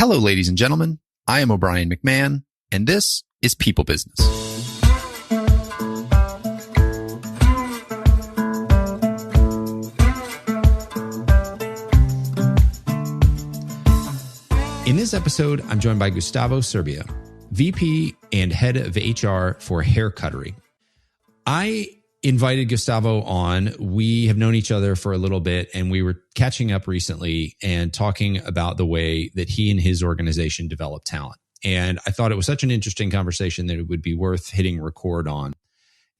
Hello, ladies and gentlemen. I am O'Brien McMahon, and this is People Business. In this episode, I'm joined by Gustavo Serbiá, VP and Head of HR for Hair Cuttery. I invited Gustavo on. We have known each other for a little bit, and we were catching up recently and talking about the way that he and his organization develop talent. And I thought it was such an interesting conversation that it would be worth hitting record on.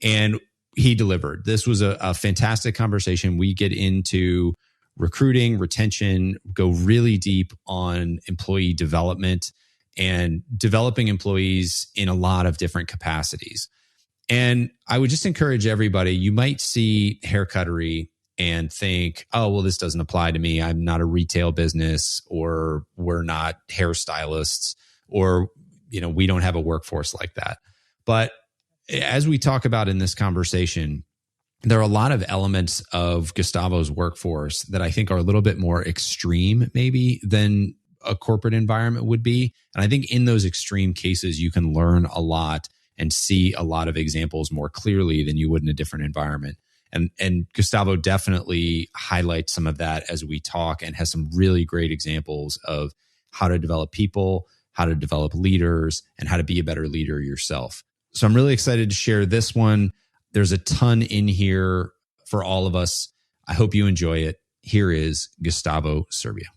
And he delivered. This was a fantastic conversation. We get into recruiting, retention, go really deep on employee development and developing employees in a lot of different capacities. And I would just encourage everybody, you might see Hair Cuttery and think, oh, well, this doesn't apply to me. I'm not a retail business, or we're not hairstylists, or, we don't have a workforce like that. But as we talk about in this conversation, there are a lot of elements of Gustavo's workforce that I think are a little bit more extreme maybe than a corporate environment would be. And I think in those extreme cases, you can learn a lot and see a lot of examples more clearly than you would in a different environment. And Gustavo definitely highlights some of that as we talk, and has some really great examples of how to develop people, how to develop leaders, and how to be a better leader yourself. So I'm really excited to share this one. There's a ton in here for all of us. I hope you enjoy it. Here is Gustavo Serbiá.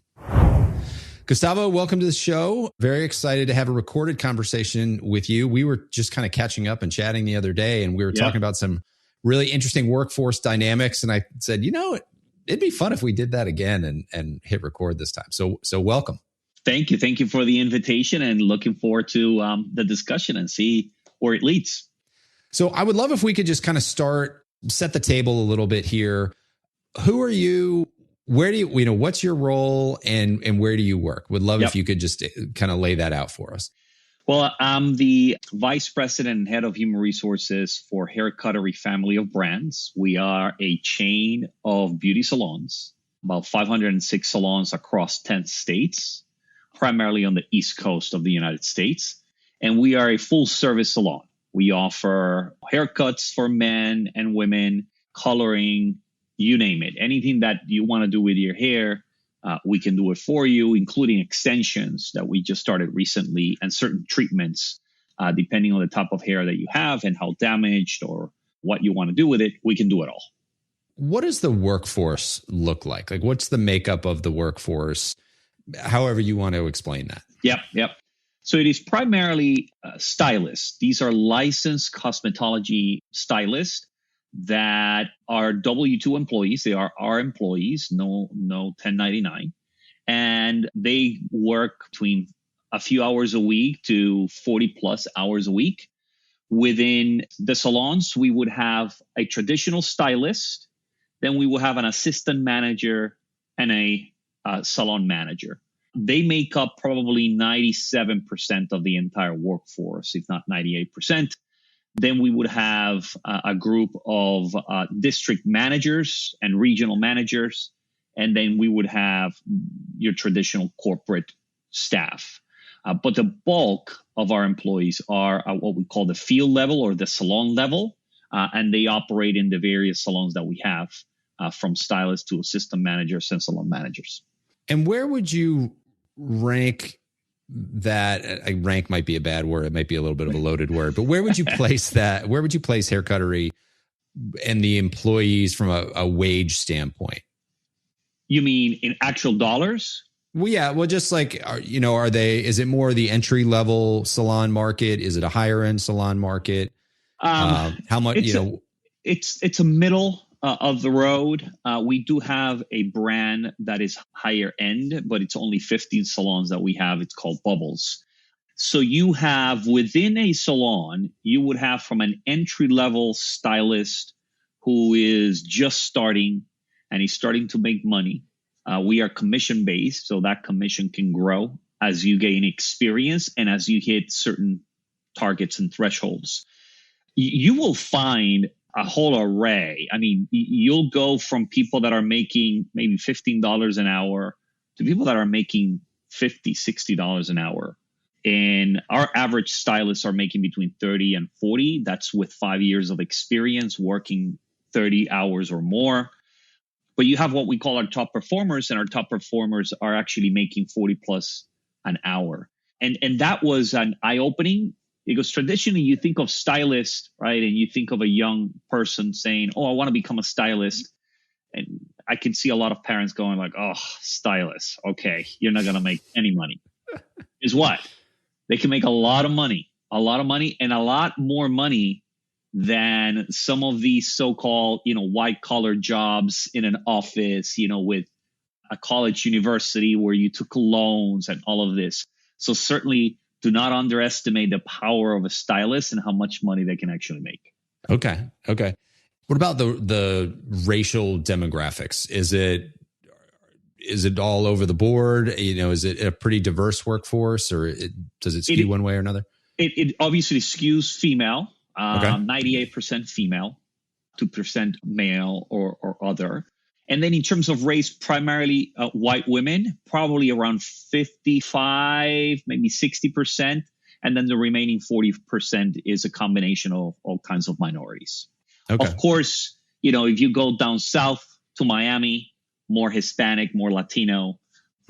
Gustavo, welcome to the show. Very excited to have a recorded conversation with you. We were just kind of catching up and chatting the other day, and we were talking about some really interesting workforce dynamics. And I said, it'd be fun if we did that again and hit record this time. So welcome. Thank you. Thank you for the invitation, and looking forward to the discussion and see where it leads. So I would love if we could just kind of set the table a little bit here. Who are you? Where do you, what's your role, and where do you work? Would love if you could just kind of lay that out for us. Well, I'm the Vice President and Head of Human Resources for Hair Cuttery family of brands. We are a chain of beauty salons, about 506 salons across 10 states, primarily on the East Coast of the United States. And we are a full service salon. We offer haircuts for men and women, coloring, you name it. Anything that you want to do with your hair, we can do it for you, including extensions that we just started recently, and certain treatments, depending on the type of hair that you have and how damaged or what you want to do with it. We can do it all. What does the workforce look like? Like, what's the makeup of the workforce? However you want to explain that. Yep. So it is primarily stylists. These are licensed cosmetology stylists that are W-2 employees. They are our employees, no 1099. And they work between a few hours a week to 40 plus hours a week. Within the salons, we would have a traditional stylist. Then we will have an assistant manager and a salon manager. They make up probably 97% of the entire workforce, if not 98%. Then we would have a group of district managers and regional managers. And then we would have your traditional corporate staff. But the bulk of our employees are what we call the field level or the salon level. And they operate in the various salons that we have, from stylists to assistant managers and salon managers. And where would you rank that? Rank might be a bad word. It might be a little bit of a loaded word, but where would you place that? Where would you place Hair Cuttery and the employees from a wage standpoint? You mean in actual dollars? Well, yeah. Well, just like, is it more the entry level salon market? Is it a higher end salon market? How much, It's a middle of the road. We do have a brand that is higher end, but it's only 15 salons that we have. It's called Bubbles. So you have within a salon, you would have from an entry level stylist who is just starting and he's starting to make money. We are commission based, so that commission can grow as you gain experience and as you hit certain targets and thresholds. You will find a whole array. I mean, you'll go from people that are making maybe $15 an hour to people that are making $50, $60 an hour. And our average stylists are making between 30 and 40. That's with 5 years of experience working 30 hours or more. But you have what we call our top performers, and our top performers are actually making 40 plus an hour. And that was an eye-opening, because traditionally you think of stylist, right? And you think of a young person saying, oh, I want to become a stylist. And I can see a lot of parents going like, oh, stylist. Okay, you're not going to make any money. Is what? They can make a lot of money, and a lot more money than some of these so-called, white collar jobs in an office, with a college university where you took loans and all of this. So certainly do not underestimate the power of a stylist and how much money they can actually make. Okay. What about the racial demographics? Is it all over the board? Is it a pretty diverse workforce, or does it skew one way or another? It obviously skews female, 98% female, 2% male or other. And then in terms of race, primarily white women, probably around 55, maybe 60%. And then the remaining 40% is a combination of all kinds of minorities. Okay. Of course, if you go down south to Miami, more Hispanic, more Latino.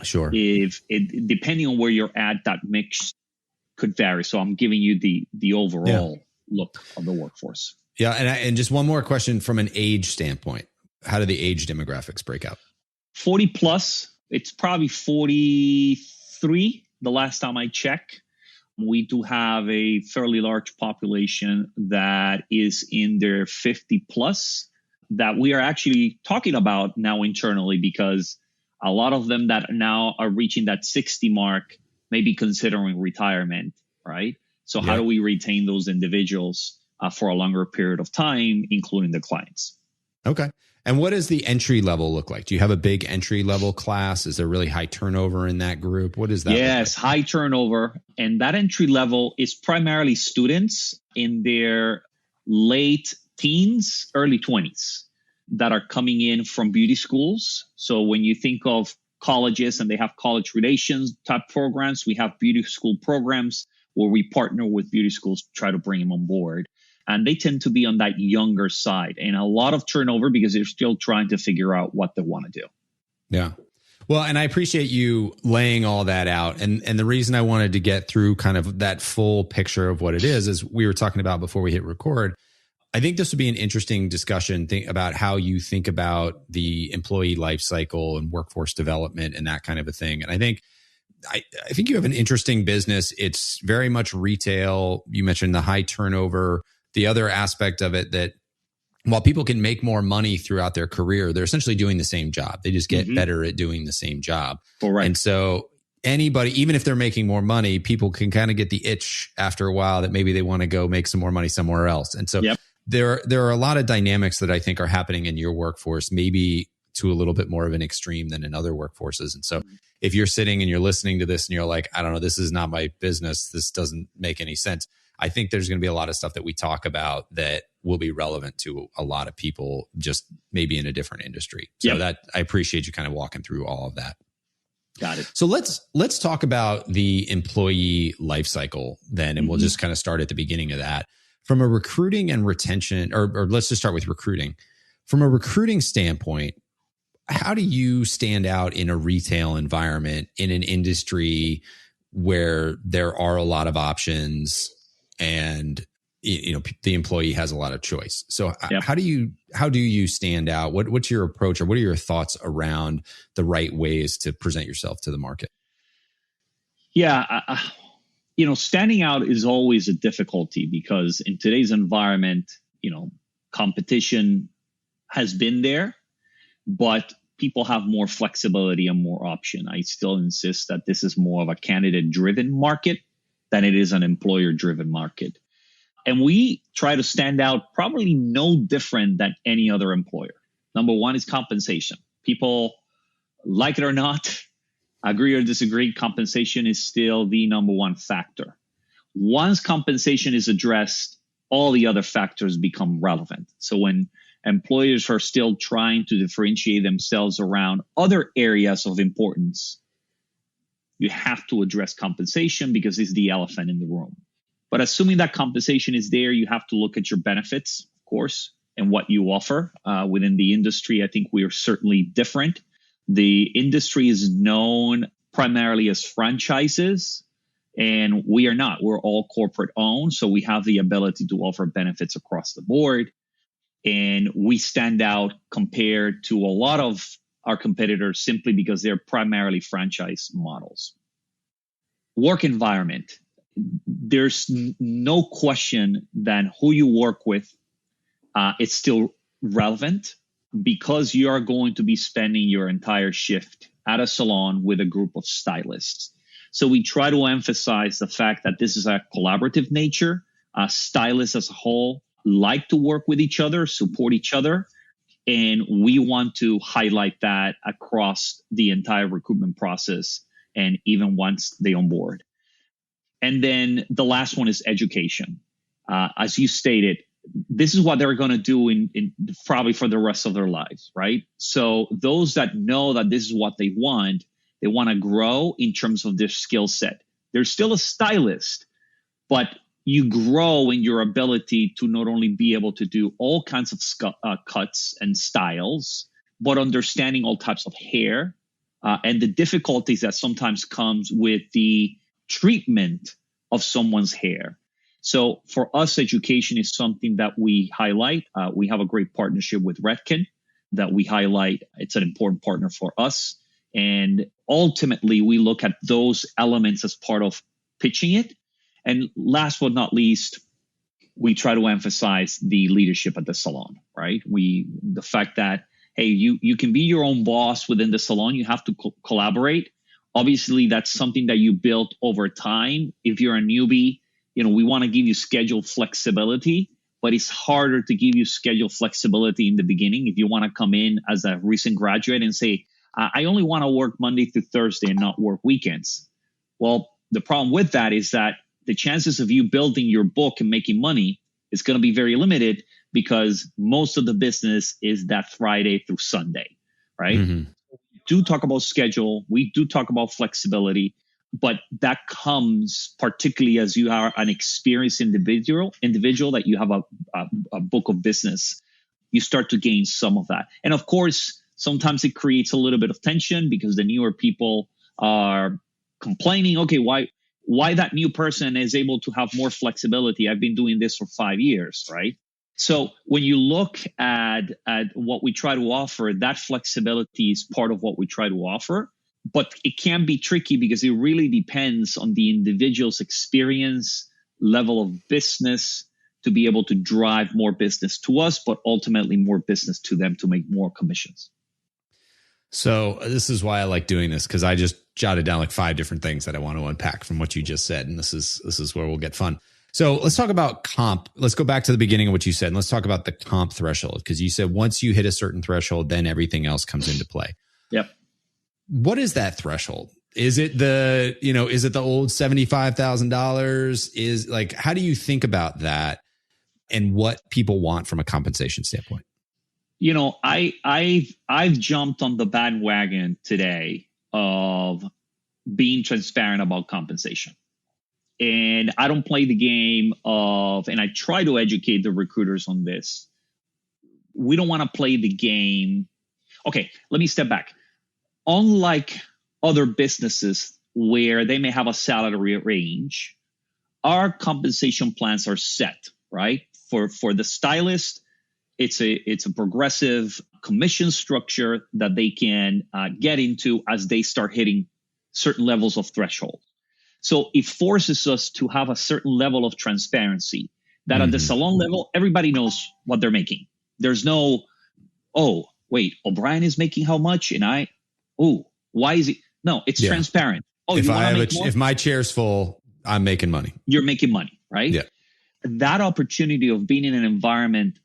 Sure. Depending on where you're at, that mix could vary. So I'm giving you the overall look of the workforce. Yeah. And just one more question from an age standpoint. How do the age demographics break out? 40 plus, it's probably 43 the last time I checked. We do have a fairly large population that is in their 50 plus that we are actually talking about now internally, because a lot of them that now are reaching that 60 mark may be considering retirement, right? So how do we retain those individuals for a longer period of time, including the clients? Okay. And what does the entry level look like? Do you have a big entry level class? Is there really high turnover in that group? What is that? Yes, high turnover. And that entry level is primarily students in their late teens, early 20s that are coming in from beauty schools. So when you think of colleges and they have college relations type programs, we have beauty school programs where we partner with beauty schools to try to bring them on board. And they tend to be on that younger side, and a lot of turnover because they're still trying to figure out what they want to do. Yeah. Well, and I appreciate you laying all that out. And the reason I wanted to get through kind of that full picture of what it is we were talking about before we hit record. I think this would be an interesting discussion about how you think about the employee life cycle and workforce development and that kind of a thing. And I think you have an interesting business. It's very much retail. You mentioned the high turnover. The other aspect of it that while people can make more money throughout their career, they're essentially doing the same job. They just get better at doing the same job. Correct. And so anybody, even if they're making more money, people can kind of get the itch after a while that maybe they want to go make some more money somewhere else. And so there are a lot of dynamics that I think are happening in your workforce, maybe to a little bit more of an extreme than in other workforces. And so if you're sitting and you're listening to this and you're like, I don't know, this is not my business, this doesn't make any sense, I think there's going to be a lot of stuff that we talk about that will be relevant to a lot of people, just maybe in a different industry. So that I appreciate you kind of walking through all of that. Got it. So let's talk about the employee life cycle then, and we'll just kind of start at the beginning of that. From a recruiting and retention, or let's just start with recruiting. From a recruiting standpoint, how do you stand out in a retail environment in an industry where there are a lot of options and the employee has a lot of choice? So how do you stand out? What's your approach, or what are your thoughts around the right ways to present yourself to the market? Yeah, standing out is always a difficulty because in today's environment, competition has been there, but people have more flexibility and more option. I still insist that this is more of a candidate-driven market than it is an employer-driven market. And we try to stand out probably no different than any other employer. Number one is compensation. People, like it or not, agree or disagree, compensation is still the number one factor. Once compensation is addressed, all the other factors become relevant. So when employers are still trying to differentiate themselves around other areas of importance, you have to address compensation because it's the elephant in the room. But assuming that compensation is there, you have to look at your benefits, of course, and what you offer. Within the industry, I think we are certainly different. The industry is known primarily as franchises, and we are not. We're all corporate owned, so we have the ability to offer benefits across the board. And we stand out compared to a lot of our competitors simply because they're primarily franchise models. Work environment. There's no question that who you work with, it's still relevant because you are going to be spending your entire shift at a salon with a group of stylists. So we try to emphasize the fact that this is a collaborative nature. Stylists as a whole like to work with each other, support each other. And we want to highlight that across the entire recruitment process and even once they onboard. And then the last one is education. As you stated, this is what they're going to do in probably for the rest of their lives, right? So those that know that this is what they want to grow in terms of their skill set. They're still a stylist, but you grow in your ability to not only be able to do all kinds of cuts and styles, but understanding all types of hair and the difficulties that sometimes comes with the treatment of someone's hair. So for us, education is something that we highlight. We have a great partnership with Redken that we highlight. It's an important partner for us. And ultimately, we look at those elements as part of pitching it. And last but not least, we try to emphasize the leadership at the salon, right? The fact that, hey, you can be your own boss within the salon. You have to collaborate. Obviously, that's something that you built over time. If you're a newbie, we want to give you schedule flexibility, but it's harder to give you schedule flexibility in the beginning. If you want to come in as a recent graduate and say, I only want to work Monday through Thursday and not work weekends. Well, the problem with that is that the chances of you building your book and making money is going to be very limited because most of the business is that Friday through Sunday, right? Mm-hmm. We do talk about schedule. We do talk about flexibility, but that comes particularly as you are an experienced individual that you have a book of business. You start to gain some of that. And of course, sometimes it creates a little bit of tension because the newer people are complaining, okay, why that new person is able to have more flexibility? I've been doing this for 5 years, right? So when you look at what we try to offer, that flexibility is part of what we try to offer. But it can be tricky because it really depends on the individual's experience, level of business to be able to drive more business to us, but ultimately more business to them to make more commissions. So this is why I like doing this, because I just jotted down like 5 different things that I want to unpack from what you just said. And this is where we'll get fun. So let's talk about comp. Let's go back to the beginning of what you said. And let's talk about the comp threshold, because you said once you hit a certain threshold, then everything else comes into play. Yep. What is that threshold? Is it the old $75,000? Is like, how do you think about that and what people want from a compensation standpoint? I've jumped on the bandwagon today of being transparent about compensation. And I don't play the game of, and I try to educate the recruiters on this. We don't want to play the game. Okay, let me step back. Unlike other businesses where they may have a salary range, our compensation plans are set, right? For the stylist, it's a progressive commission structure that they can get into as they start hitting certain levels of threshold. So it forces us to have a certain level of transparency that at the salon level, everybody knows what they're making. There's no, oh, wait, O'Brien is making how much? And why is it? No, it's transparent. Oh, if my chair's full, I'm making money. You're making money, right? Yeah. That opportunity of being in an environment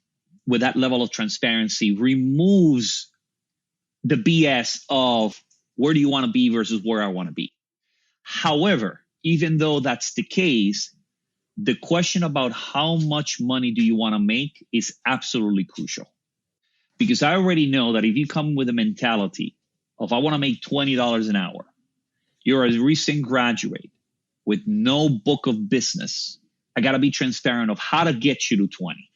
with that level of transparency removes the BS of where do you want to be versus where I want to be. However, even though that's the case, the question about how much money do you want to make is absolutely crucial. Because I already know that if you come with a mentality of I want to make $20 an hour, You're a recent graduate with no book of business. I got to be transparent of how to get you to 20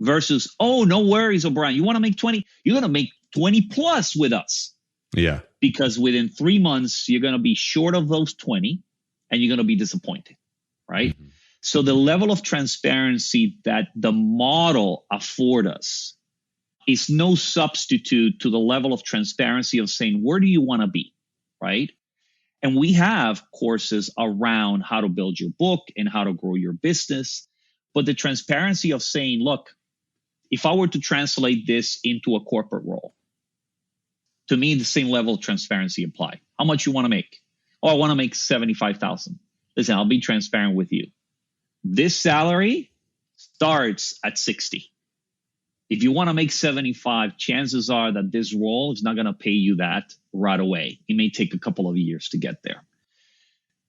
versus, oh, no worries, O'Brien. You want to make 20? You're going to make 20 plus with us. Yeah. Because within 3 months, you're going to be short of those 20 and you're going to be disappointed, right? Mm-hmm. So the level of transparency that the model afford us is no substitute to the level of transparency of saying, where do you want to be, right? And we have courses around how to build your book and how to grow your business. But the transparency of saying, look, if I were to translate this into a corporate role, to me, the same level of transparency apply. How much you want to make? Oh, I want to make $75,000. Listen, I'll be transparent with you. This salary starts at 60. If you want to make 75, chances are that this role is not going to pay you that right away. It may take a couple of years to get there.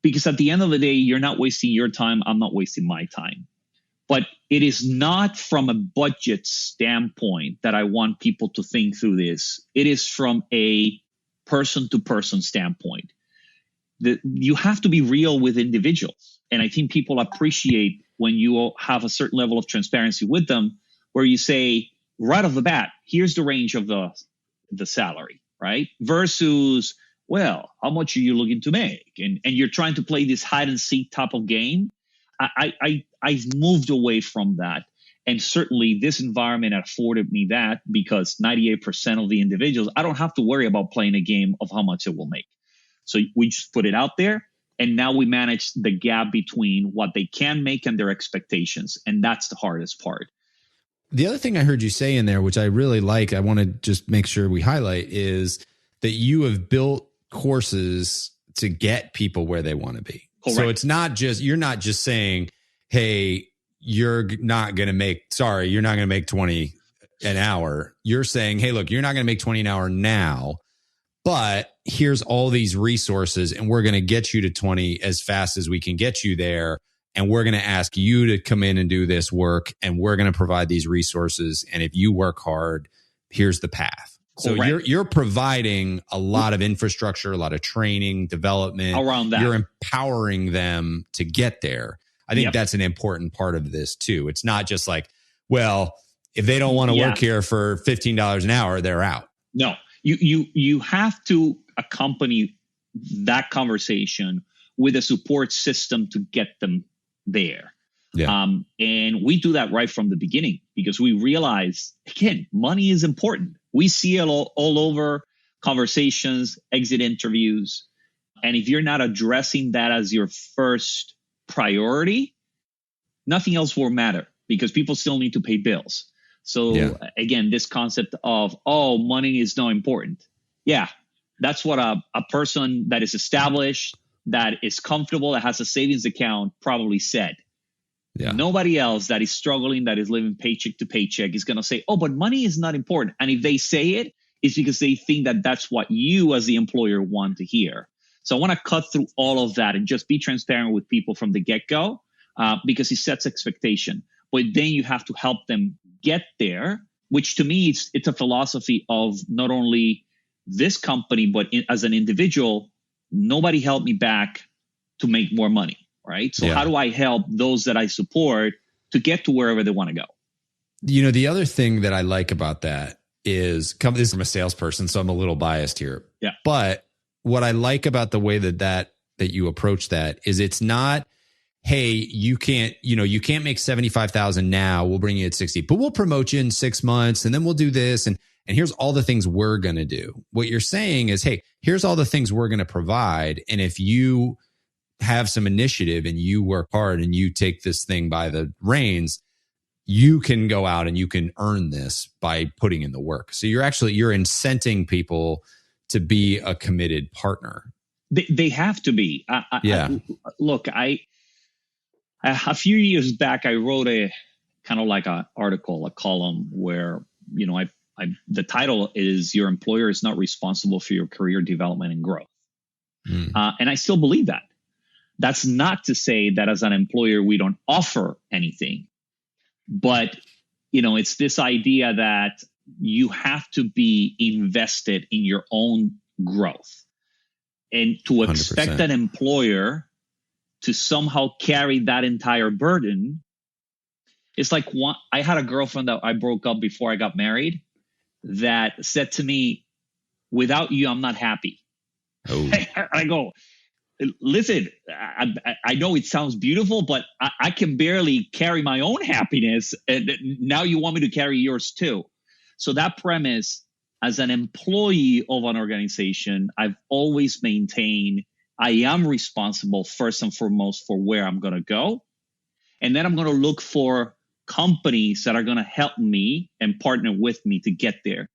Because at the end of the day, you're not wasting your time. I'm not wasting my time. But it is not from a budget standpoint that I want people to think through this. It is from a person-to-person standpoint. You have to be real with individuals. And I think people appreciate when you have a certain level of transparency with them, where you say right off the bat, here's the range of the salary, right? Versus, well, how much are you looking to make? And you're trying to play this hide and seek type of game. I've moved away from that. And certainly this environment afforded me that, because 98% of the individuals, I don't have to worry about playing a game of how much it will make. So we just put it out there. And now we manage the gap between what they can make and their expectations. And that's the hardest part. The other thing I heard you say in there, which I really like, I want to just make sure we highlight, is that you have built courses to get people where they want to be. Correct. So it's not just, you're not just saying, hey, you're not going to make 20 an hour. You're saying, hey, look, you're not going to make 20 an hour now, but here's all these resources and we're going to get you to 20 as fast as we can get you there. And we're going to ask you to come in and do this work, and we're going to provide these resources. And if you work hard, here's the path. So you're providing a lot of infrastructure, a lot of training, development around that. You're empowering them to get there. I think that's an important part of this too. It's not just like, well, if they don't want to work here for $15 an hour, they're out. No, you have to accompany that conversation with a support system to get them there. Yeah. And we do that right from the beginning, because we realize, again, money is important. We see it all over conversations, exit interviews. And if you're not addressing that as your first priority, nothing else will matter, because people still need to pay bills. So again, this concept of, oh, money is not important. Yeah, that's what a person that is established, that is comfortable, that has a savings account probably said. Yeah. Nobody else that is struggling, that is living paycheck to paycheck, is going to say, oh, but money is not important. And if they say it, it's because they think that that's what you as the employer want to hear. So I want to cut through all of that and just be transparent with people from the get-go, because it sets expectation. But then you have to help them get there, which to me, it's a philosophy of not only this company, but as an individual, nobody held me back to make more money. Right. So how do I help those that I support to get to wherever they want to go? You know, the other thing that I like about that is, this is from a salesperson, so I'm a little biased here. Yeah. But what I like about the way that you approach that is, it's not, hey, you can't make 75,000 now. We'll bring you at 60, but we'll promote you in 6 months, and then we'll do this. And here's all the things we're going to do. What you're saying is, hey, here's all the things we're going to provide. And if you have some initiative and you work hard and you take this thing by the reins, you can go out and you can earn this by putting in the work. So you're incenting people to be a committed partner. They have to be. Look, a few years back, I wrote a kind of like an article, a column where, the title is, your employer is not responsible for your career development and growth. And I still believe that. That's not to say that as an employer, we don't offer anything, but, it's this idea that you have to be invested in your own growth. And to expect 100%. an employer to somehow carry that entire burden, it's like I had a girlfriend that I broke up before I got married that said to me, without you, I'm not happy. Oh. I go, listen, I know it sounds beautiful, but I can barely carry my own happiness. And now you want me to carry yours too. So that premise, as an employee of an organization, I've always maintained I am responsible first and foremost for where I'm going to go. And then I'm going to look for companies that are going to help me and partner with me to get there.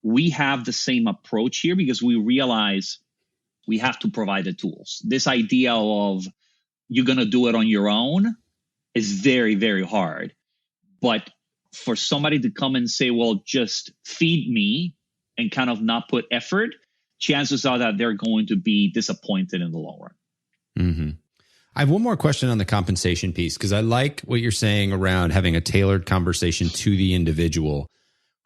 We have the same approach here because we realize we have to provide the tools. This idea of you're going to do it on your own is very, very hard. But for somebody to come and say, well, just feed me and kind of not put effort, chances are that they're going to be disappointed in the long run. Mm-hmm. I have one more question on the compensation piece, because I like what you're saying around having a tailored conversation to the individual.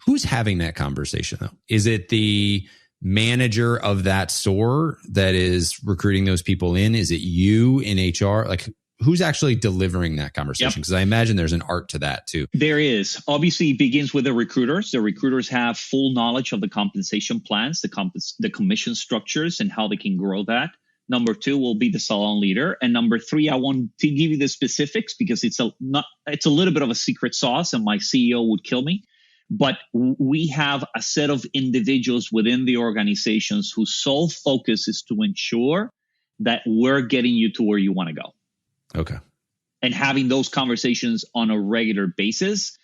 Who's having that conversation, though? Is it the manager of that store that is recruiting those people in? Is it you in HR? Like, who's actually delivering that conversation? Because I imagine there's an art to that too. There is. Obviously, it begins with the recruiters. The recruiters have full knowledge of the compensation plans, the commission structures, and how they can grow that. Number two will be the salon leader. And number three, I want to give you the specifics because it's a little bit of a secret sauce and my CEO would kill me. But we have a set of individuals within the organizations whose sole focus is to ensure that we're getting you to where you want to go. Okay. And having those conversations on a regular basis.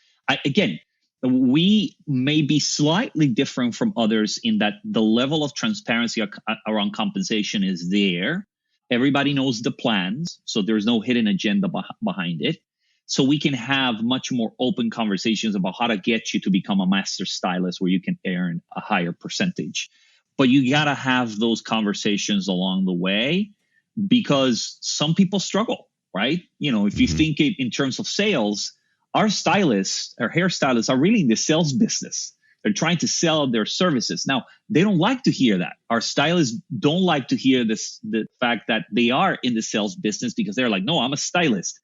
Again, we may be slightly different from others in that the level of transparency around compensation is there. Everybody knows the plans, so there's no hidden agenda behind it. So we can have much more open conversations about how to get you to become a master stylist where you can earn a higher percentage. But you got to have those conversations along the way because some people struggle, right? You know, if you think it in terms of sales, our stylists, our hairstylists are really in the sales business. They're trying to sell their services. Now, they don't like to hear that. Our stylists don't like to hear the fact that they are in the sales business because they're like, no, I'm a stylist.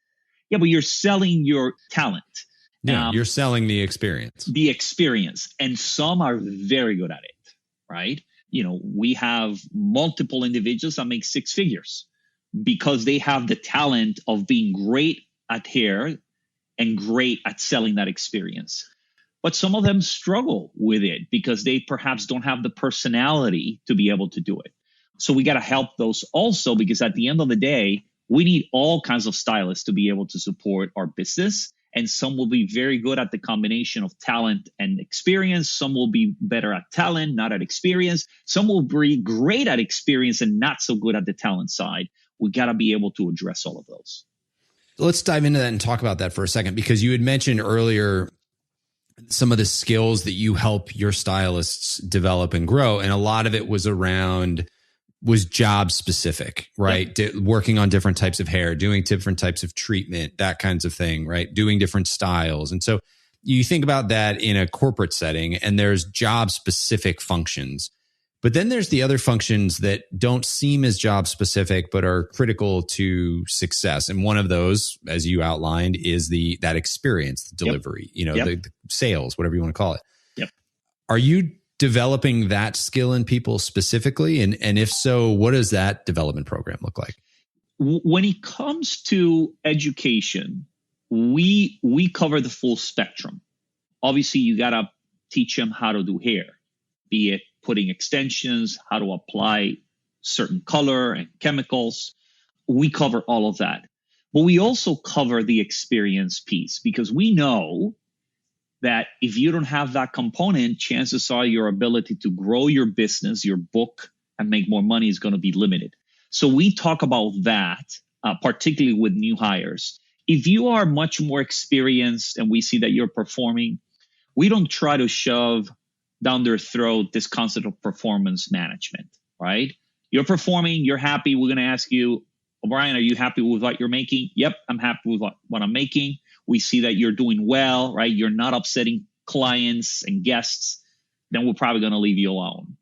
Yeah, but you're selling your talent. Yeah, you're selling the experience. The experience. And some are very good at it, right? You know, we have multiple individuals that make six figures because they have the talent of being great at hair and great at selling that experience. But some of them struggle with it because they perhaps don't have the personality to be able to do it. So we got to help those also because at the end of the day, we need all kinds of stylists to be able to support our business. And some will be very good at the combination of talent and experience. Some will be better at talent, not at experience. Some will be great at experience and not so good at the talent side. We got to be able to address all of those. Let's dive into that and talk about that for a second, because you had mentioned earlier some of the skills that you help your stylists develop and grow. And a lot of it was job specific, right? Yep. Working on different types of hair, doing different types of treatment, that kinds of thing, right? Doing different styles. And so you think about that in a corporate setting and there's job specific functions. But then there's the other functions that don't seem as job specific, but are critical to success. And one of those, as you outlined, is that experience, the delivery, the sales, whatever you want to call it. Yep. Are you developing that skill in people specifically? And if so, what does that development program look like? When it comes to education, we cover the full spectrum. Obviously, you got to teach them how to do hair, be it putting extensions, how to apply certain color and chemicals. We cover all of that. But we also cover the experience piece because we know that if you don't have that component, chances are your ability to grow your business, your book, and make more money is going to be limited. So we talk about that, particularly with new hires. If you are much more experienced and we see that you're performing, we don't try to shove down their throat this concept of performance management, right? You're performing, you're happy. We're going to ask you, Brian, are you happy with what you're making? Yep, I'm happy with what I'm making. We see that you're doing well, right? You're not upsetting clients and guests. Then we're probably going to leave you alone.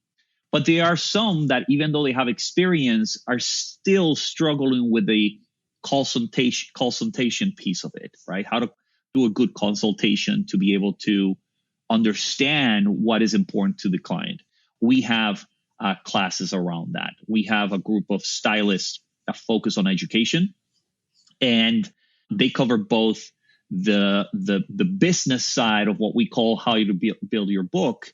But there are some that, even though they have experience, are still struggling with the consultation piece of it, right? How to do a good consultation to be able to understand what is important to the client. We have classes around that. We have a group of stylists that focus on education, and they cover both the business side of what we call how you build your book,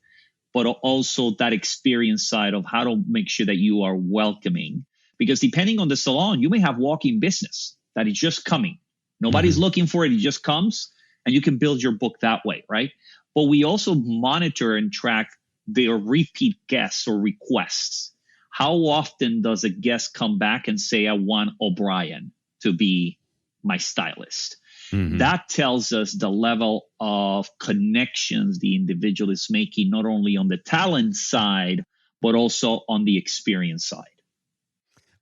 but also that experience side of how to make sure that you are welcoming. Because depending on the salon, you may have walk-in business that is just coming. Nobody's looking for it. It just comes, and you can build your book that way, right? But we also monitor and track their repeat guests or requests. How often does a guest come back and say, I want O'Brien to be my stylist? That tells us the level of connections the individual is making, not only on the talent side, but also on the experience side.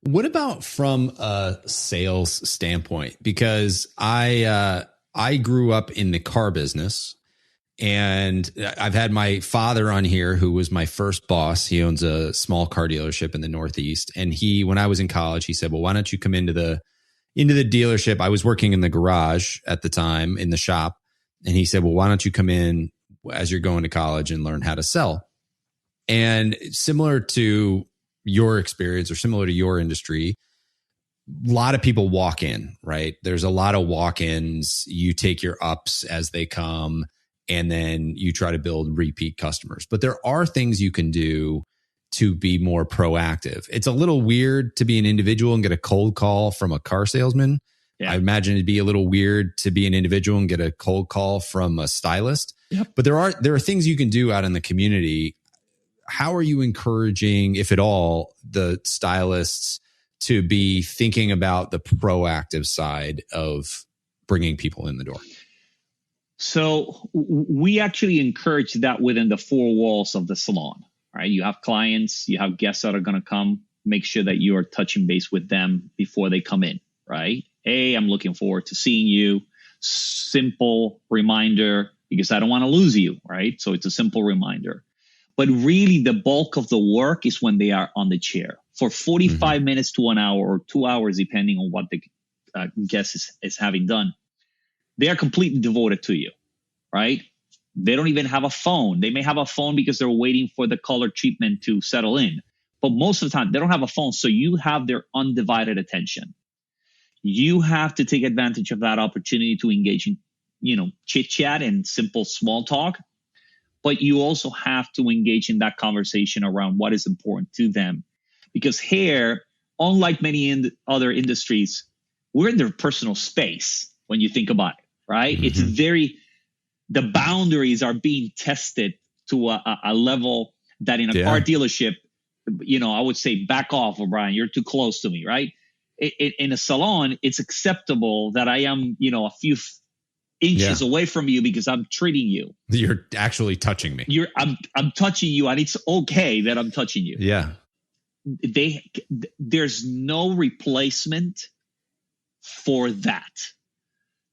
What about from a sales standpoint? Because I grew up in the car business, and I've had my father on here, who was my first boss. He owns a small car dealership in the Northeast. And when I was in college, he said, well, why don't you come into the dealership? I was working in the garage at the time, in the shop. And he said, well, why don't you come in as you're going to college and learn how to sell? And similar to your experience, or similar to your industry, a lot of people walk in, right? There's a lot of walk-ins. You take your ups as they come, and then you try to build repeat customers. But there are things you can do to be more proactive. It's a little weird to be an individual and get a cold call from a car salesman. Yeah. I imagine it'd be a little weird to be an individual and get a cold call from a stylist. Yep. But there are things you can do out in the community. How are you encouraging, if at all, the stylists to be thinking about the proactive side of bringing people in the door? So we actually encourage that within the four walls of the salon, right? You have clients, you have guests that are going to come. Make sure that you are touching base with them before they come in, right? Hey, I'm looking forward to seeing you. Simple reminder, because I don't want to lose you, right? So it's a simple reminder. But really, the bulk of the work is when they are on the chair for 45 minutes to an hour or 2 hours, depending on what the guest is having done. They are completely devoted to you, right? They don't even have a phone. They may have a phone because they're waiting for the color treatment to settle in. But most of the time, they don't have a phone. So you have their undivided attention. You have to take advantage of that opportunity to engage in, chit chat and simple small talk. But you also have to engage in that conversation around what is important to them. Because hair, unlike many other industries, we're in their personal space when you think about it, right? It's the boundaries are being tested to a level that in a car dealership, I would say, back off, O'Brien, you're too close to me, right? In a salon, it's acceptable that I am, a few inches away from you because I'm treating you. You're actually touching me. I'm touching you, and it's okay that I'm touching you. Yeah. There's no replacement for that.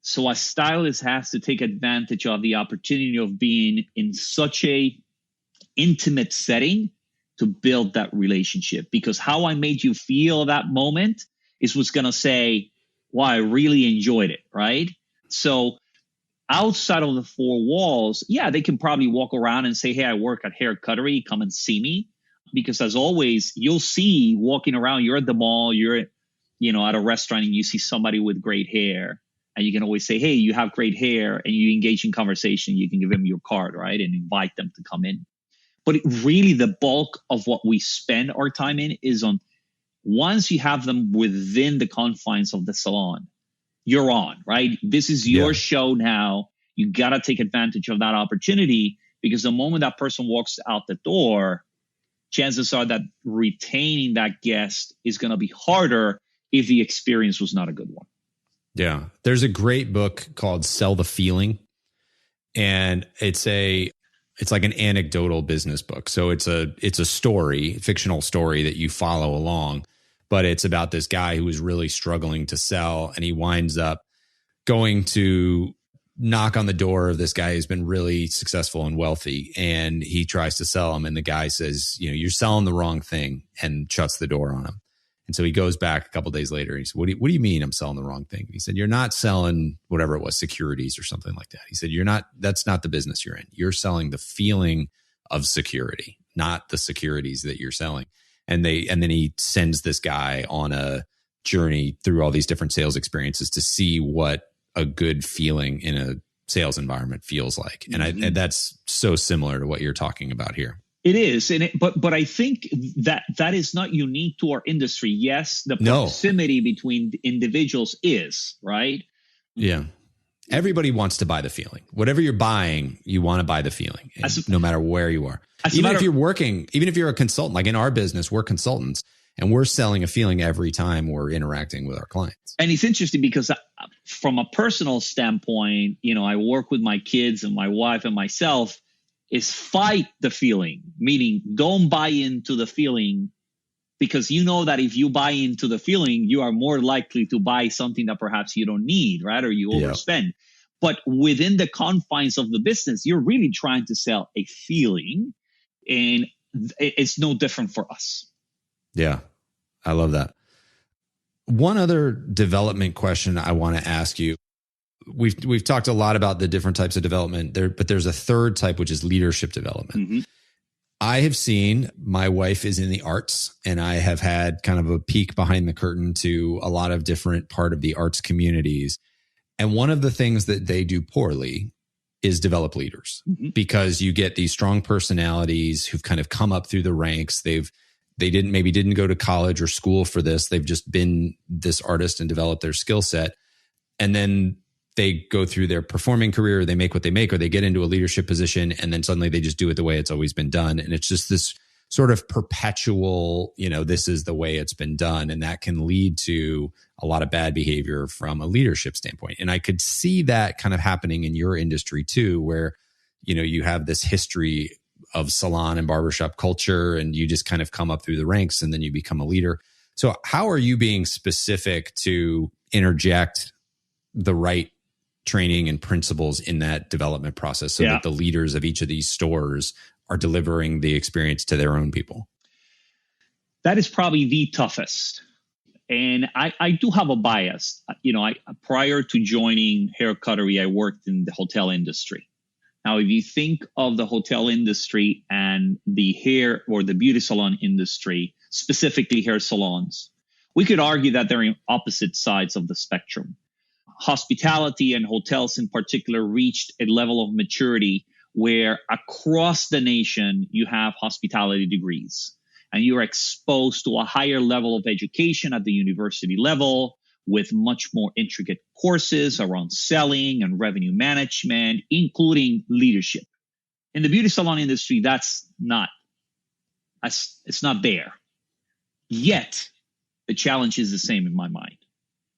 So a stylist has to take advantage of the opportunity of being in such a intimate setting to build that relationship, because how I made you feel that moment is what's going to say, wow, I really enjoyed it, right? So outside of the four walls, they can probably walk around and say, hey, I work at Hair Cuttery, come and see me. Because as always, you'll see walking around, you're at the mall, you're at a restaurant, and you see somebody with great hair. And you can always say, hey, you have great hair, and you engage in conversation. You can give them your card, right? And invite them to come in. But really, the bulk of what we spend our time in is on, once you have them within the confines of the salon, you're on, right? This is your show now. You got to take advantage of that opportunity, because the moment that person walks out the door, chances are that retaining that guest is going to be harder if the experience was not a good one. Yeah. There's a great book called Sell the Feeling, and it's like an anecdotal business book. So it's a story, fictional story that you follow along, but it's about this guy who was really struggling to sell, and he winds up going to knock on the door of this guy who's been really successful and wealthy, and he tries to sell him, and the guy says, you're selling the wrong thing, and shuts the door on him. And so he goes back a couple of days later and he said, what do you mean I'm selling the wrong thing? He said, you're not selling whatever it was, securities or something like that. He said, that's not the business you're in. You're selling the feeling of security, not the securities that you're selling. And then he sends this guy on a journey through all these different sales experiences to see what a good feeling in a sales environment feels like. And that's so similar to what you're talking about here. It is, but I think that is not unique to our industry. Yes, the proximity between individuals is, right? Yeah. Everybody wants to buy the feeling. Whatever you're buying, you want to buy the feeling, no matter where you are. Even if you're a consultant, like in our business, we're consultants and we're selling a feeling every time we're interacting with our clients. And it's interesting because from a personal standpoint, I work with my kids and my wife and myself, is fight the feeling, meaning don't buy into the feeling, because that if you buy into the feeling, you are more likely to buy something that perhaps you don't need, right? Or you overspend. But within the confines of the business, you're really trying to sell a feeling, and it's no different for us. Yeah, I love that. One other development question I want to ask you. We've talked a lot about the different types of development there, but there's a third type, which is leadership development. Mm-hmm. I have seen, my wife is in the arts, and I have had kind of a peek behind the curtain to a lot of different part of the arts communities. And one of the things that they do poorly is develop leaders, because you get these strong personalities who've kind of come up through the ranks. They didn't go to college or school for this. They've just been this artist and developed their skill set. And then they go through their performing career, they make what they make, or they get into a leadership position, and then suddenly they just do it the way it's always been done. And it's just this sort of perpetual, this is the way it's been done. And that can lead to a lot of bad behavior from a leadership standpoint. And I could see that kind of happening in your industry too, where, you have this history of salon and barbershop culture, and you just kind of come up through the ranks and then you become a leader. So how are you being specific to interject the right training and principles in that development process so that the leaders of each of these stores are delivering the experience to their own people? That is probably the toughest. And I do have a bias. Prior to joining Hair Cuttery, I worked in the hotel industry. Now, if you think of the hotel industry and the hair or the beauty salon industry, specifically hair salons, we could argue that they're in opposite sides of the spectrum. Hospitality and hotels in particular reached a level of maturity where across the nation you have hospitality degrees, and you're exposed to a higher level of education at the university level with much more intricate courses around selling and revenue management, including leadership. In the beauty salon industry, it's not there. Yet the challenge is the same in my mind.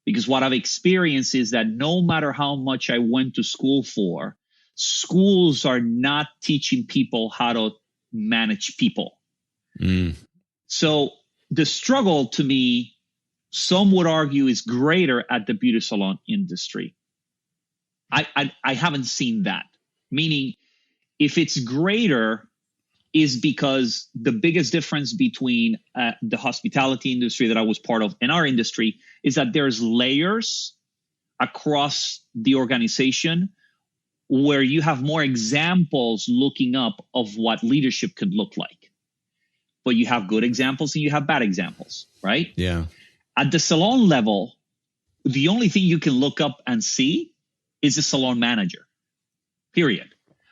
Because what I've experienced is that no matter how much I went to school for, schools are not teaching people how to manage people. So the struggle, to me, some would argue, is greater at the beauty salon industry. I haven't seen that. Meaning, if it's greater, is because the biggest difference between the hospitality industry that I was part of and our industry is that there's layers across the organization where you have more examples looking up of what leadership could look like. But you have good examples and you have bad examples, right? Yeah. At the salon level, the only thing you can look up and see is the salon manager, period.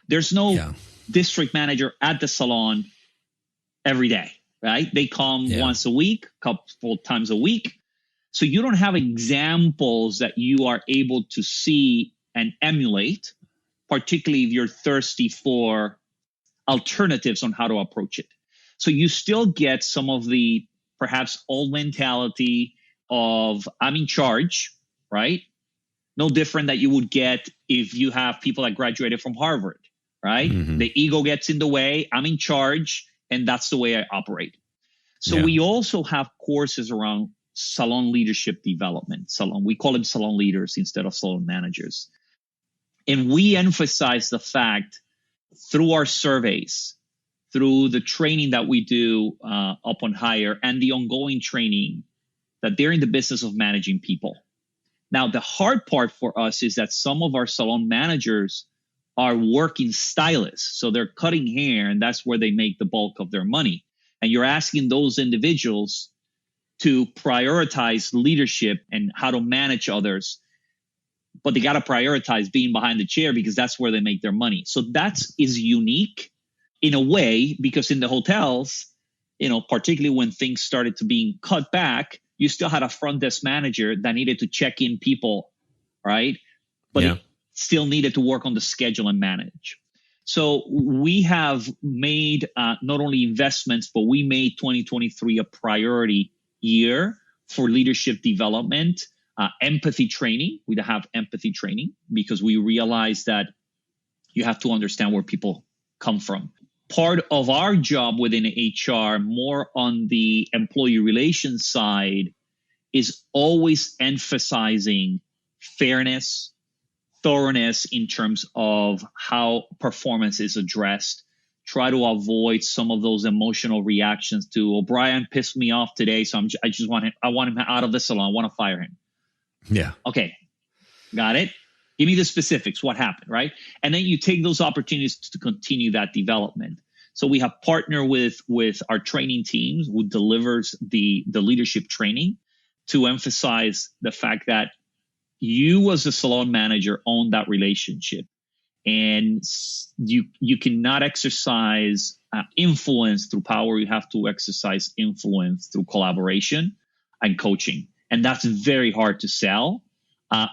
There's no district manager at the salon every day, right? They come once a week, couple times a week. So you don't have examples that you are able to see and emulate, particularly if you're thirsty for alternatives on how to approach it. So you still get some of the perhaps old mentality of I'm in charge, right? No different that you would get if you have people that graduated from Harvard, right? Mm-hmm. The ego gets in the way. I'm in charge, and that's the way I operate. So we also have courses around salon leadership development. We call them salon leaders instead of salon managers. And we emphasize the fact through our surveys, through the training that we do up on Hire and the ongoing training, that they're in the business of managing people. Now, the hard part for us is that some of our salon managers are working stylists. So they're cutting hair, and that's where they make the bulk of their money. And you're asking those individuals to prioritize leadership and how to manage others. But they got to prioritize being behind the chair because that's where they make their money. So that is unique in a way, because in the hotels, particularly when things started to being cut back, you still had a front desk manager that needed to check in people, right? But it still needed to work on the schedule and manage. So we have made not only investments, but we made 2023 a priority year for leadership development, empathy training. We have empathy training because we realize that you have to understand where people come from. Part of our job within HR, more on the employee relations side, is always emphasizing fairness, thoroughness in terms of how performance is addressed. Try to avoid some of those emotional reactions to, Brian pissed me off today, so I want him out of the salon. I want to fire him. Yeah. Okay. Got it. Give me the specifics. What happened, right? And then you take those opportunities to continue that development. So we have partnered with our training teams who delivers the leadership training to emphasize the fact that you as a salon manager own that relationship, and you cannot exercise influence through power. You have to exercise influence through collaboration and coaching. And that's very hard to sell,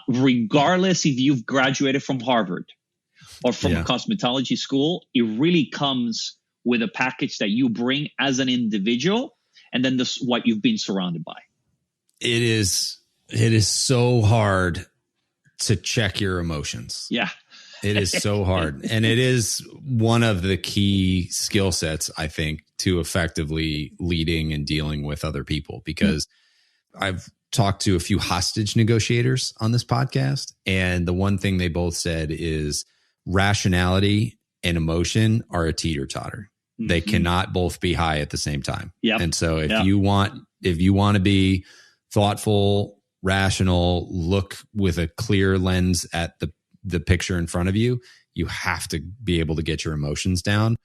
regardless if you've graduated from Harvard or from a cosmetology school. It really comes with a package that you bring as an individual, and then what you've been surrounded by. It is so hard to check your emotions. Yeah. It is so hard. And it is one of the key skill sets, I think, to effectively leading and dealing with other people, because I've talked to a few hostage negotiators on this podcast, and the one thing they both said is rationality and emotion are a teeter-totter. Mm-hmm. They cannot both be high at the same time. Yep. And so if you want to be thoughtful, rational, look with a clear lens at the picture in front of you, you have to be able to get your emotions down.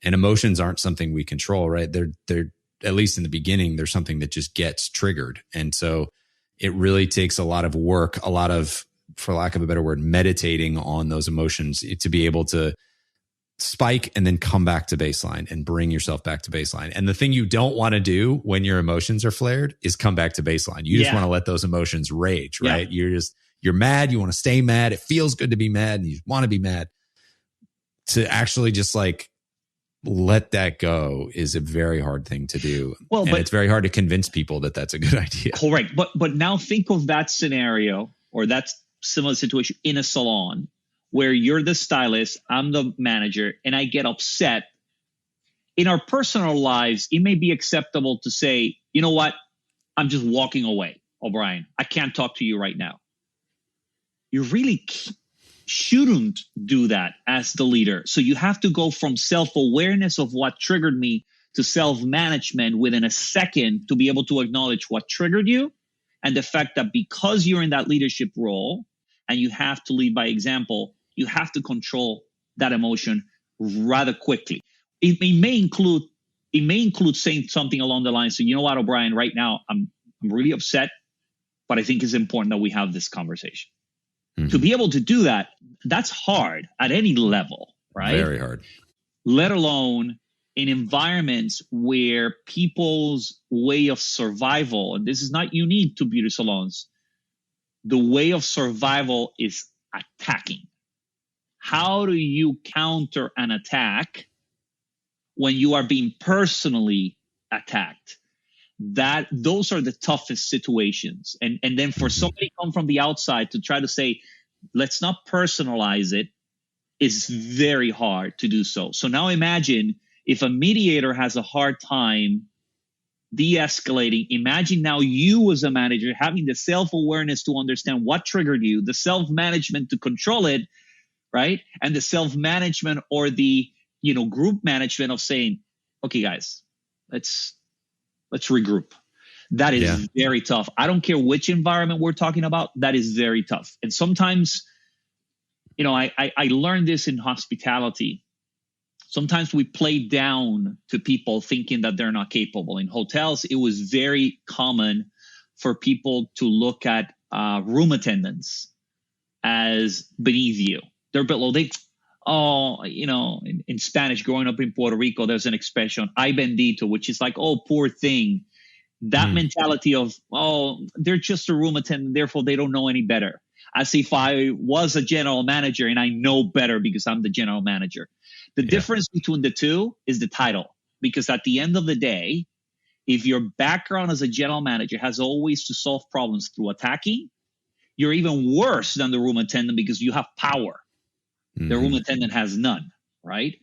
And emotions aren't something we control, right? They're at least in the beginning, they're something that just gets triggered. And so it really takes a lot of work, a lot of, for lack of a better word, meditating on those emotions to be able to spike and then come back to baseline and bring yourself back to baseline. And the thing you don't want to do when your emotions are flared is come back to baseline. You just want to let those emotions rage, right? Yeah. You're mad. You want to stay mad. It feels good to be mad and you want to be mad. To actually just like let that go is a very hard thing to do. But it's very hard to convince people that that's a good idea. Correct. But now think of that scenario or that similar situation in a salon where you're the stylist, I'm the manager, and I get upset. In our personal lives, it may be acceptable to say, you know what? I'm just walking away, O'Brien. I can't talk to you right now. You really shouldn't do that as the leader. So you have to go from self-awareness of what triggered me to self-management within a second to be able to acknowledge what triggered you, and the fact that because you're in that leadership role and you have to lead by example, you have to control that emotion rather quickly. It may include saying something along the lines of, you know what, O'Brien, right now I'm really upset, but I think it's important that we have this conversation. Mm-hmm. To be able to do that, that's hard at any level, right? Very hard. Let alone in environments where people's way of survival, and this is not unique to beauty salons, the way of survival is attacking. How do you counter an attack when you are being personally attacked? Those are the toughest situations. And then for somebody to come from the outside to try to say, let's not personalize it, is very hard to do so. So now imagine if a mediator has a hard time de-escalating. Imagine now you as a manager having the self-awareness to understand what triggered you, the self-management to control it, right? And the self-management or the, group management of saying, okay, guys, let's regroup. That is very tough. I don't care which environment we're talking about. That is very tough. And sometimes, I learned this in hospitality. Sometimes we play down to people thinking that they're not capable. In hotels, it was very common for people to look at room attendants as beneath you. They're below. In Spanish, growing up in Puerto Rico, there's an expression, ay bendito, which is like, oh, poor thing. That mentality of, oh, they're just a room attendant, therefore they don't know any better. As if I was a general manager and I know better because I'm the general manager. The difference between the two is the title. Because at the end of the day, if your background as a general manager has always to solve problems through attacking, you're even worse than the room attendant because you have power. The room attendant has none, right?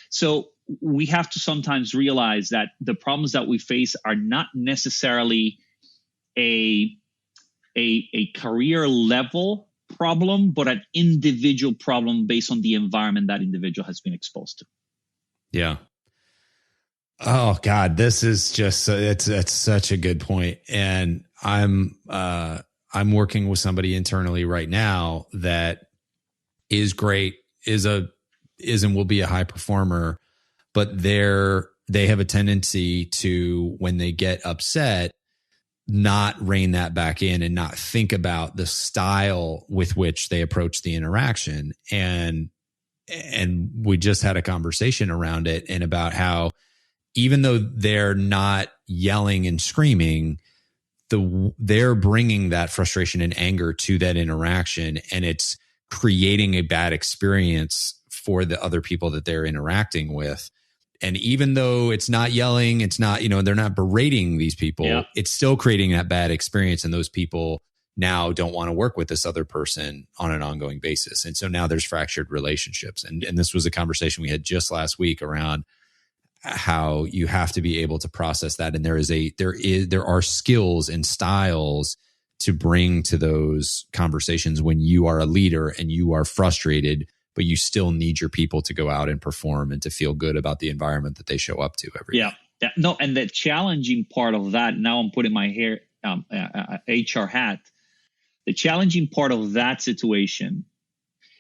So we have to sometimes realize that the problems that we face are not necessarily a career level problem, but an individual problem based on the environment that individual has been exposed to. Yeah. Oh God, this is just, it's such a good point. And I'm working with somebody internally right now that is great, is and will be a high performer, but they have a tendency to, when they get upset, not rein that back in and not think about the style with which they approach the interaction. And we just had a conversation around it and about how, even though they're not yelling and screaming, they're bringing that frustration and anger to that interaction, and it's creating a bad experience for the other people that they're interacting with. And even though it's not yelling, it's not, they're not berating these people, it's still creating that bad experience. And those people now don't want to work with this other person on an ongoing basis. And so now there's fractured relationships. And this was a conversation we had just last week around how you have to be able to process that. And there are skills and styles to bring to those conversations when you are a leader and you are frustrated, but you still need your people to go out and perform and to feel good about the environment that they show up to every day. No, and the challenging part of that, now I'm putting my HR hat. The challenging part of that situation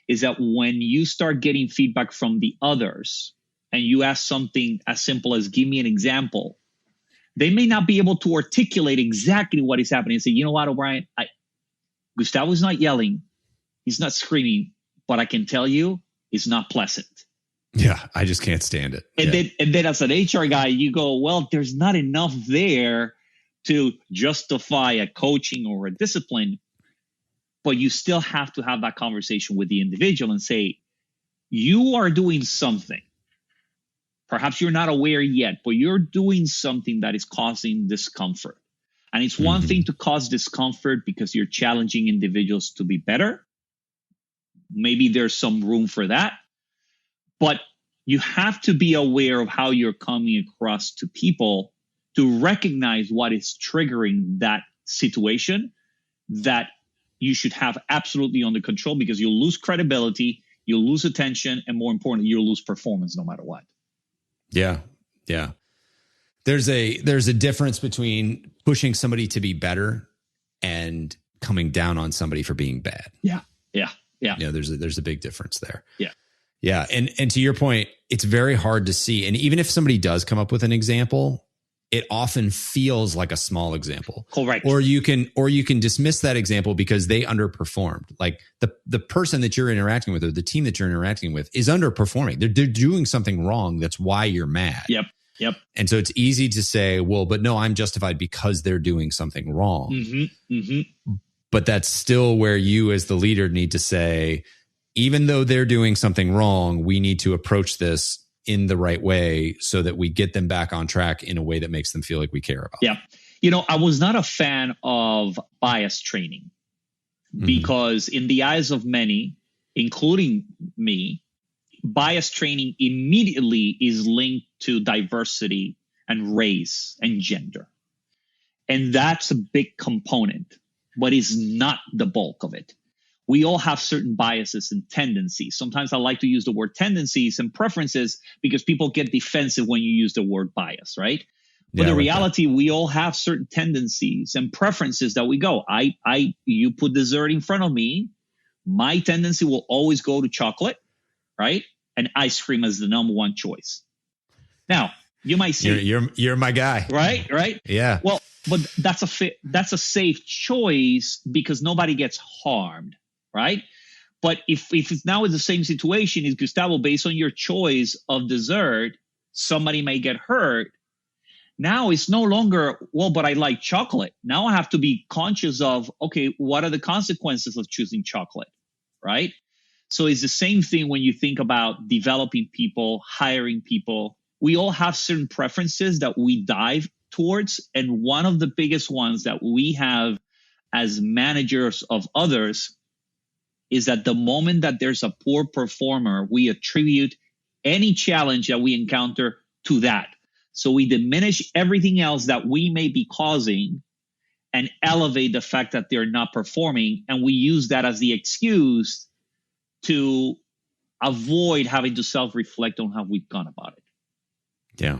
is that when you start getting feedback from the others and you ask something as simple as, give me an example, they may not be able to articulate exactly what is happening and say, you know what, O'Brien, Gustavo's not yelling, he's not screaming, but I can tell you it's not pleasant. Yeah, I just can't stand it. And then as an HR guy, you go, well, there's not enough there to justify a coaching or a discipline, but you still have to have that conversation with the individual and say, you are doing something. Perhaps you're not aware yet, but you're doing something that is causing discomfort. And it's one thing to cause discomfort because you're challenging individuals to be better. Maybe there's some room for that. But you have to be aware of how you're coming across to people to recognize what is triggering that situation that you should have absolutely under control, because you'll lose credibility, you'll lose attention, and more importantly, you'll lose performance no matter what. Yeah. Yeah. There's a difference between pushing somebody to be better and coming down on somebody for being bad. Yeah. There's a big difference there. Yeah. And to your point, it's very hard to see. And even if somebody does come up with an example, it often feels like a small example. Correct. Or you can dismiss that example because they underperformed. Like the person that you're interacting with or the team that you're interacting with is underperforming. They're doing something wrong. That's why you're mad. Yep. And so it's easy to say, well, but no, I'm justified because they're doing something wrong. But that's still where you as the leader need to say, even though they're doing something wrong, we need to approach this in the right way so that we get them back on track in a way that makes them feel like we care about them. Yeah. I was not a fan of bias training because in the eyes of many, including me, bias training immediately is linked to diversity and race and gender. And that's a big component, but is not the bulk of it. we all have certain biases and tendencies. Sometimes I like to use the word tendencies and preferences because people get defensive when you use the word bias, right? But the reality, we all have certain tendencies and preferences that we go. You put dessert in front of me, my tendency will always go to chocolate, right? And ice cream is the number one choice. Now, you might say you're my guy, right? Yeah. Well, but that's a safe choice because nobody gets harmed, right? But if it's now in the same situation as Gustavo, based on your choice of dessert, somebody may get hurt. Now it's no longer, well, but I like chocolate. Now I have to be conscious of, okay, what are the consequences of choosing chocolate, right? So it's the same thing when you think about developing people, hiring people. We all have certain preferences that we dive towards. And one of the biggest ones that we have as managers of others is that the moment that there's a poor performer, we attribute any challenge that we encounter to that. So we diminish everything else that we may be causing and elevate the fact that they're not performing. And we use that as the excuse to avoid having to self-reflect on how we've gone about it. Yeah.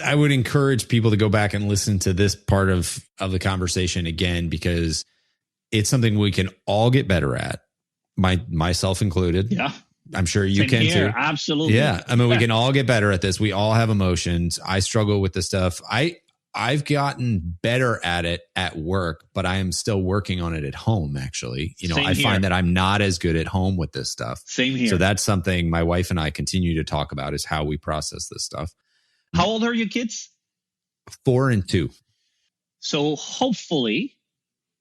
I would encourage people to go back and listen to this part of the conversation again, because it's something we can all get better at, myself included. Yeah. I'm sure you Same can here. too. Absolutely. Yeah. I mean, we can all get better at this. We all have emotions. I struggle with this stuff. I've gotten better at it at work, but I am still working on it at home, actually. I find that I'm not as good at home with this stuff. Same here. So that's something my wife and I continue to talk about, is how we process this stuff. How old are your kids? 4 and 2. So hopefully,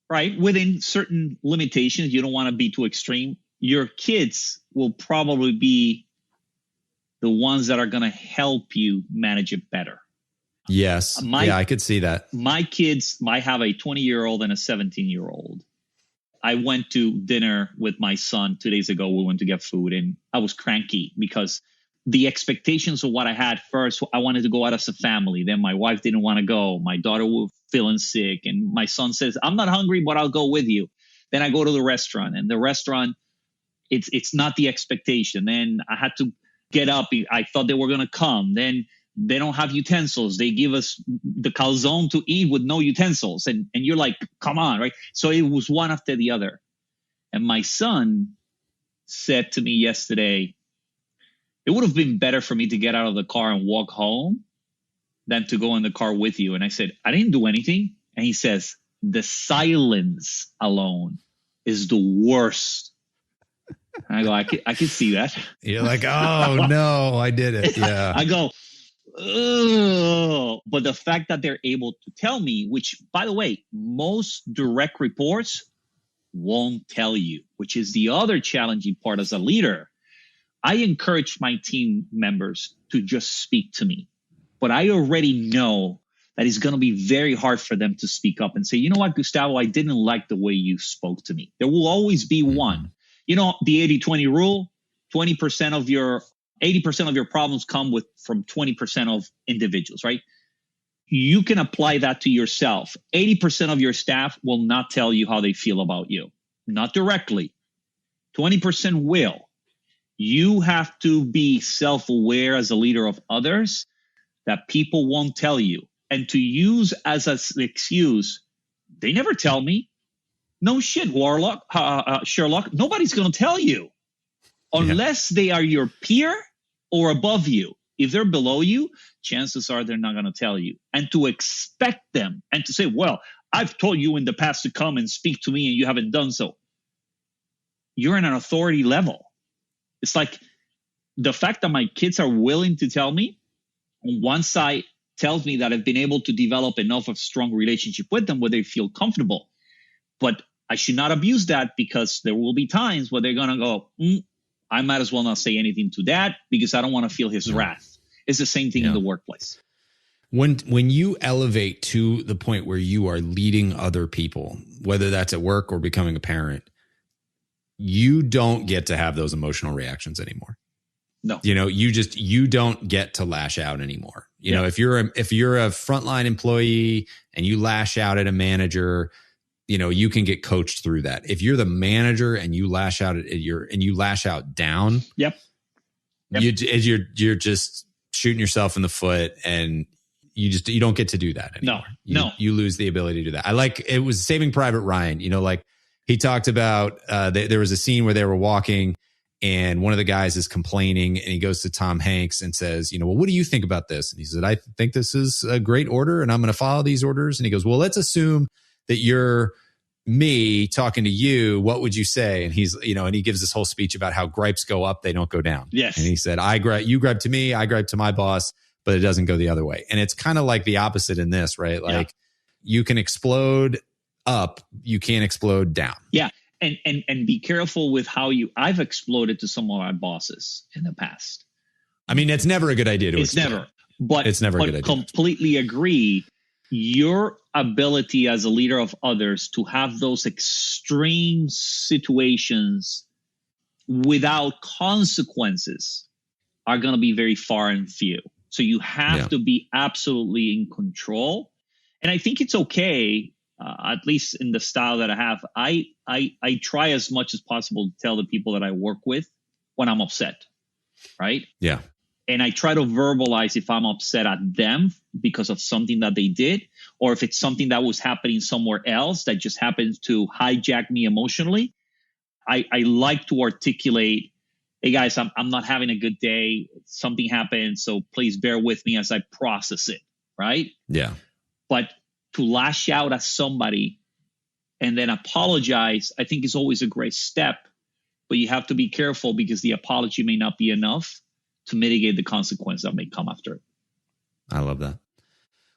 right, within certain limitations, you don't want to be too extreme. Your kids will probably be the ones that are going to help you manage it better. Yes. I could see that. My kids, I have a 20-year-old and a 17-year-old. I went to dinner with my son 2 days ago. We went to get food and I was cranky because the expectations of what I had first, I wanted to go out as a family. Then my wife didn't want to go. My daughter was feeling sick. And my son says, I'm not hungry, but I'll go with you. Then I go to the restaurant, and the restaurant, it's not the expectation. Then I had to get up. I thought they were going to come. Then they don't have utensils. They give us the calzone to eat with no utensils. And you're like, come on, right? So it was one after the other. And my son said to me yesterday, it would have been better for me to get out of the car and walk home than to go in the car with you. And I said, I didn't do anything. And he says, the silence alone is the worst. And I go, I can see that. You're like, oh no, I did it. Yeah. I go, oh, but the fact that they're able to tell me, which, by the way, most direct reports won't tell you, which is the other challenging part as a leader. I encourage my team members to just speak to me, but I already know that it's going to be very hard for them to speak up and say, you know what, Gustavo, I didn't like the way you spoke to me. There will always be one. You know, the 80-20 rule, 80% of your problems come from 20% of individuals, right? You can apply that to yourself. 80% of your staff will not tell you how they feel about you, not directly. 20% will. You have to be self-aware as a leader of others that people won't tell you. And to use as an excuse, they never tell me. No shit, Sherlock. Nobody's going to tell you unless they are your peer or above you. If they're below you, chances are they're not going to tell you. And to expect them and to say, well, I've told you in the past to come and speak to me and you haven't done so. You're in an authority level. It's like the fact that my kids are willing to tell me on one side tells me that I've been able to develop enough of a strong relationship with them where they feel comfortable. But I should not abuse that, because there will be times where they're going to go, I might as well not say anything to that because I don't want to feel his wrath. It's the same thing in the workplace. When you elevate to the point where you are leading other people, whether that's at work or becoming a parent, you don't get to have those emotional reactions anymore. No. You don't get to lash out anymore. You know, if you're a frontline employee and you lash out at a manager, you can get coached through that. If you're the manager and you lash out you lash out down, Yep. you're just shooting yourself in the foot, and you don't get to do that anymore. You lose the ability to do that. It was Saving Private Ryan, he talked about, there was a scene where they were walking and one of the guys is complaining, and he goes to Tom Hanks and says, well, what do you think about this? And he said, I think this is a great order and I'm going to follow these orders. And he goes, well, let's assume that you're me talking to you. What would you say? And he's, and he gives this whole speech about how gripes go up, they don't go down. Yes. And he said, you gripe to me, I gripe to my boss, but it doesn't go the other way. And it's kind of like the opposite in this, right? Like you can explode up, you can't explode down. Yeah. And be careful with how I've exploded to some of my bosses in the past. I mean, it's never a good idea to explode. It's never a good idea. Completely agree. Your ability as a leader of others to have those extreme situations without consequences are going to be very far and few. So you have to be absolutely in control. And I think it's okay. At least in the style that I have, I try as much as possible to tell the people that I work with when I'm upset, right? Yeah. And I try to verbalize if I'm upset at them because of something that they did, or if it's something that was happening somewhere else that just happens to hijack me emotionally. I like to articulate, hey guys, I'm not having a good day. Something happened, so please bear with me as I process it, right? Yeah. But to lash out at somebody and then apologize, I think is always a great step. But you have to be careful because the apology may not be enough to mitigate the consequence that may come after it. I love that.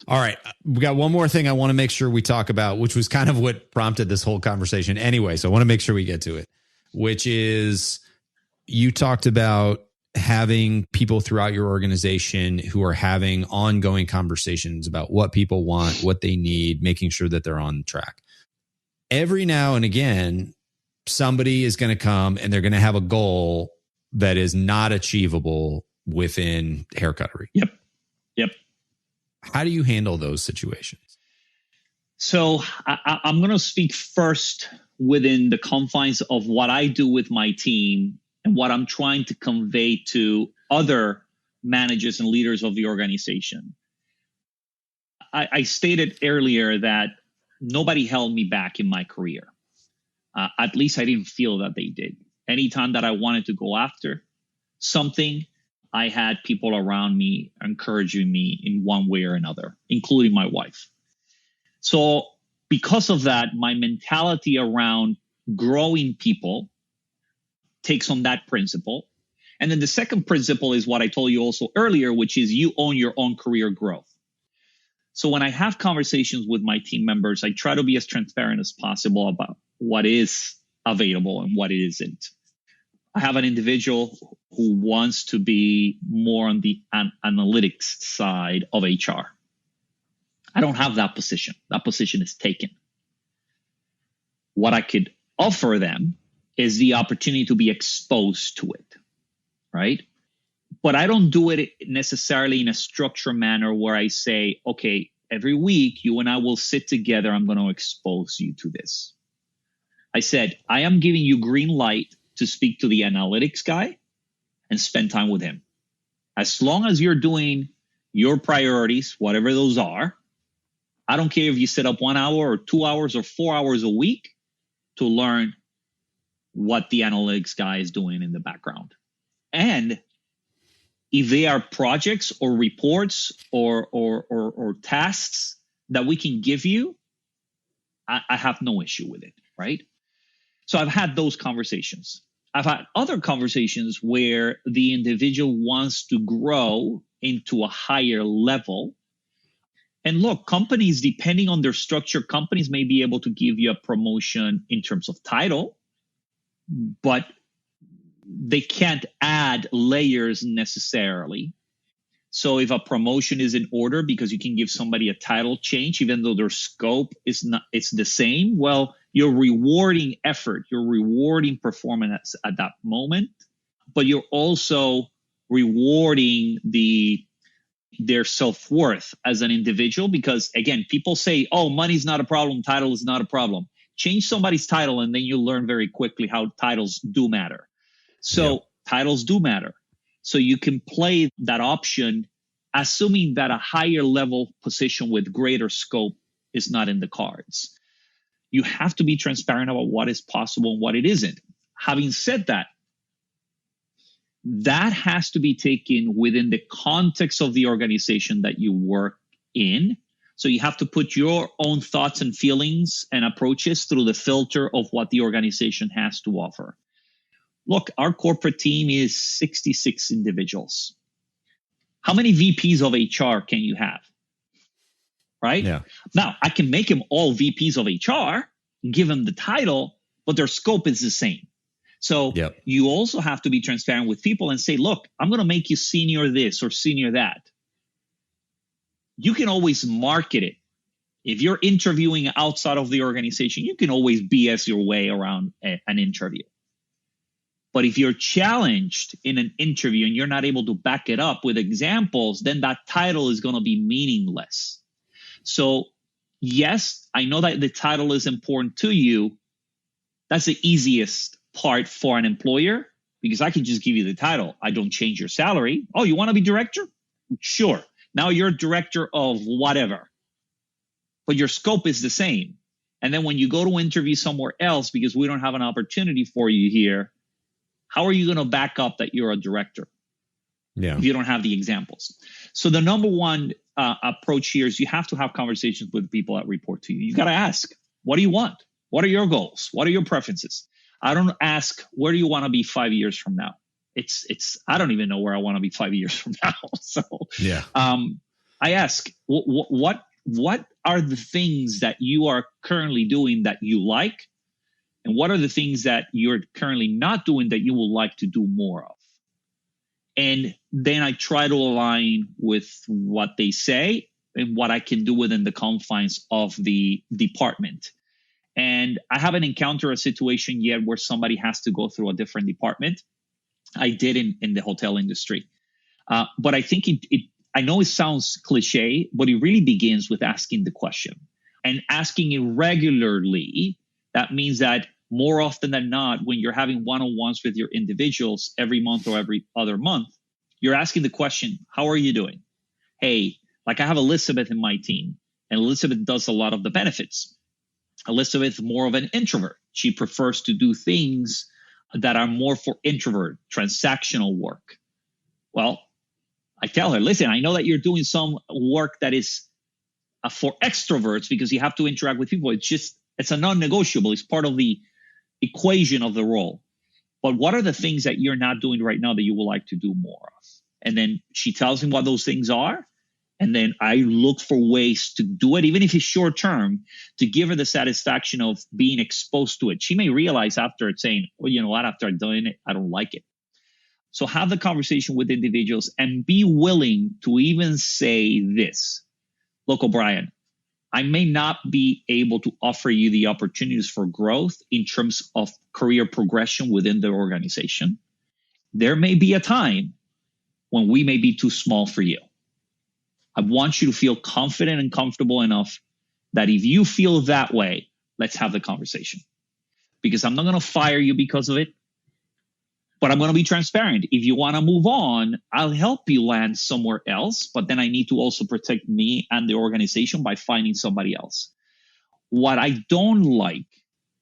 All right. We got one more thing I want to make sure we talk about, which was kind of what prompted this whole conversation anyway. So I want to make sure we get to it, which is you talked about having people throughout your organization who are having ongoing conversations about what people want, what they need, making sure that they're on track. Every now and again, somebody is going to come and they're going to have a goal that is not achievable within Hair Cuttery. Yep. How do you handle those situations? So I'm going to speak first within the confines of what I do with my team and what I'm trying to convey to other managers and leaders of the organization. I stated earlier that nobody held me back in my career. At least I didn't feel that they did. Anytime that I wanted to go after something, I had people around me encouraging me in one way or another, including my wife. So because of that, my mentality around growing people takes on that principle. And then the second principle is what I told you also earlier, which is you own your own career growth. So when I have conversations with my team members, I try to be as transparent as possible about what is available and what isn't. I have an individual who wants to be more on the analytics side of HR. I don't have that position. That position is taken. What I could offer them is the opportunity to be exposed to it, right? But I don't do it necessarily in a structured manner where I say, okay, every week you and I will sit together. I'm going to expose you to this. I said, I am giving you green light to speak to the analytics guy and spend time with him. As long as you're doing your priorities, whatever those are, I don't care if you set up 1 hour or 2 hours or 4 hours a week to learn what the analytics guy is doing in the background. And if they are projects or reports or tasks that we can give you, I have no issue with it, right? So I've had those conversations. I've had other conversations where the individual wants to grow into a higher level. And look, companies, depending on their structure, companies may be able to give you a promotion in terms of title, but they can't add layers necessarily. So if a promotion is in order because you can give somebody a title change, even though their scope is not, it's the same, well, you're rewarding effort, you're rewarding performance at that moment, but you're also rewarding their self-worth as an individual because, again, people say, oh, money's not a problem, title is not a problem. change somebody's title, and then you learn very quickly how titles do matter. So titles do matter. So you can play that option, assuming that a higher level position with greater scope is not in the cards. You have to be transparent about what is possible and what it isn't. Having said that, that has to be taken within the context of the organization that you work in. So you have to put your own thoughts and feelings and approaches through the filter of what the organization has to offer. Look, our corporate team is 66 individuals. How many VPs of HR can you have? Right? Yeah. Now, I can make them all VPs of HR, give them the title, but their scope is the same. So you also have to be transparent with people and say, look, I'm going to make you senior this or senior that. You can always market it. If you're interviewing outside of the organization, you can always BS your way around an interview. But if you're challenged in an interview and you're not able to back it up with examples, then that title is going to be meaningless. So yes, I know that the title is important to you. That's the easiest part for an employer, because I can just give you the title. I don't change your salary. Oh, you want to be director? Sure. Now you're director of whatever, but your scope is the same. And then when you go to interview somewhere else, because we don't have an opportunity for you here, how are you going to back up that you're a director if you don't have the examples? So the number one approach here is you have to have conversations with people that report to you. You got to ask, what do you want? What are your goals? What are your preferences? I don't ask, where do you want to be 5 years from now? I don't even know where I want to be 5 years from now. So I ask, what are the things that you are currently doing that you like? And what are the things that you're currently not doing that you would like to do more of? And then I try to align with what they say and what I can do within the confines of the department. And I haven't encountered a situation yet where somebody has to go through a different department. I did in the hotel industry. But I think I know it sounds cliche, but it really begins with asking the question and asking it regularly. That means that more often than not, when you're having one-on-ones with your individuals every month or every other month, you're asking the question, how are you doing? Hey, like I have Elizabeth in my team, and Elizabeth does a lot of the benefits. Elizabeth is more of an introvert. She prefers to do things that are more for introvert, transactional work. Well, I tell her, listen, I know that you're doing some work that is for extroverts because you have to interact with people. It's a non-negotiable. It's part of the equation of the role. But what are the things that you're not doing right now that you would like to do more of? And then she tells him what those things are. And then I look for ways to do it, even if it's short term, to give her the satisfaction of being exposed to it. She may realize after it's saying, well, you know what, after I'm doing it, I don't like it. So have the conversation with individuals and be willing to even say this. Look, O'Brien, I may not be able to offer you the opportunities for growth in terms of career progression within the organization. There may be a time when we may be too small for you. I want you to feel confident and comfortable enough that if you feel that way, let's have the conversation. Because I'm not going to fire you because of it, but I'm going to be transparent. If you want to move on, I'll help you land somewhere else, but then I need to also protect me and the organization by finding somebody else. What I don't like,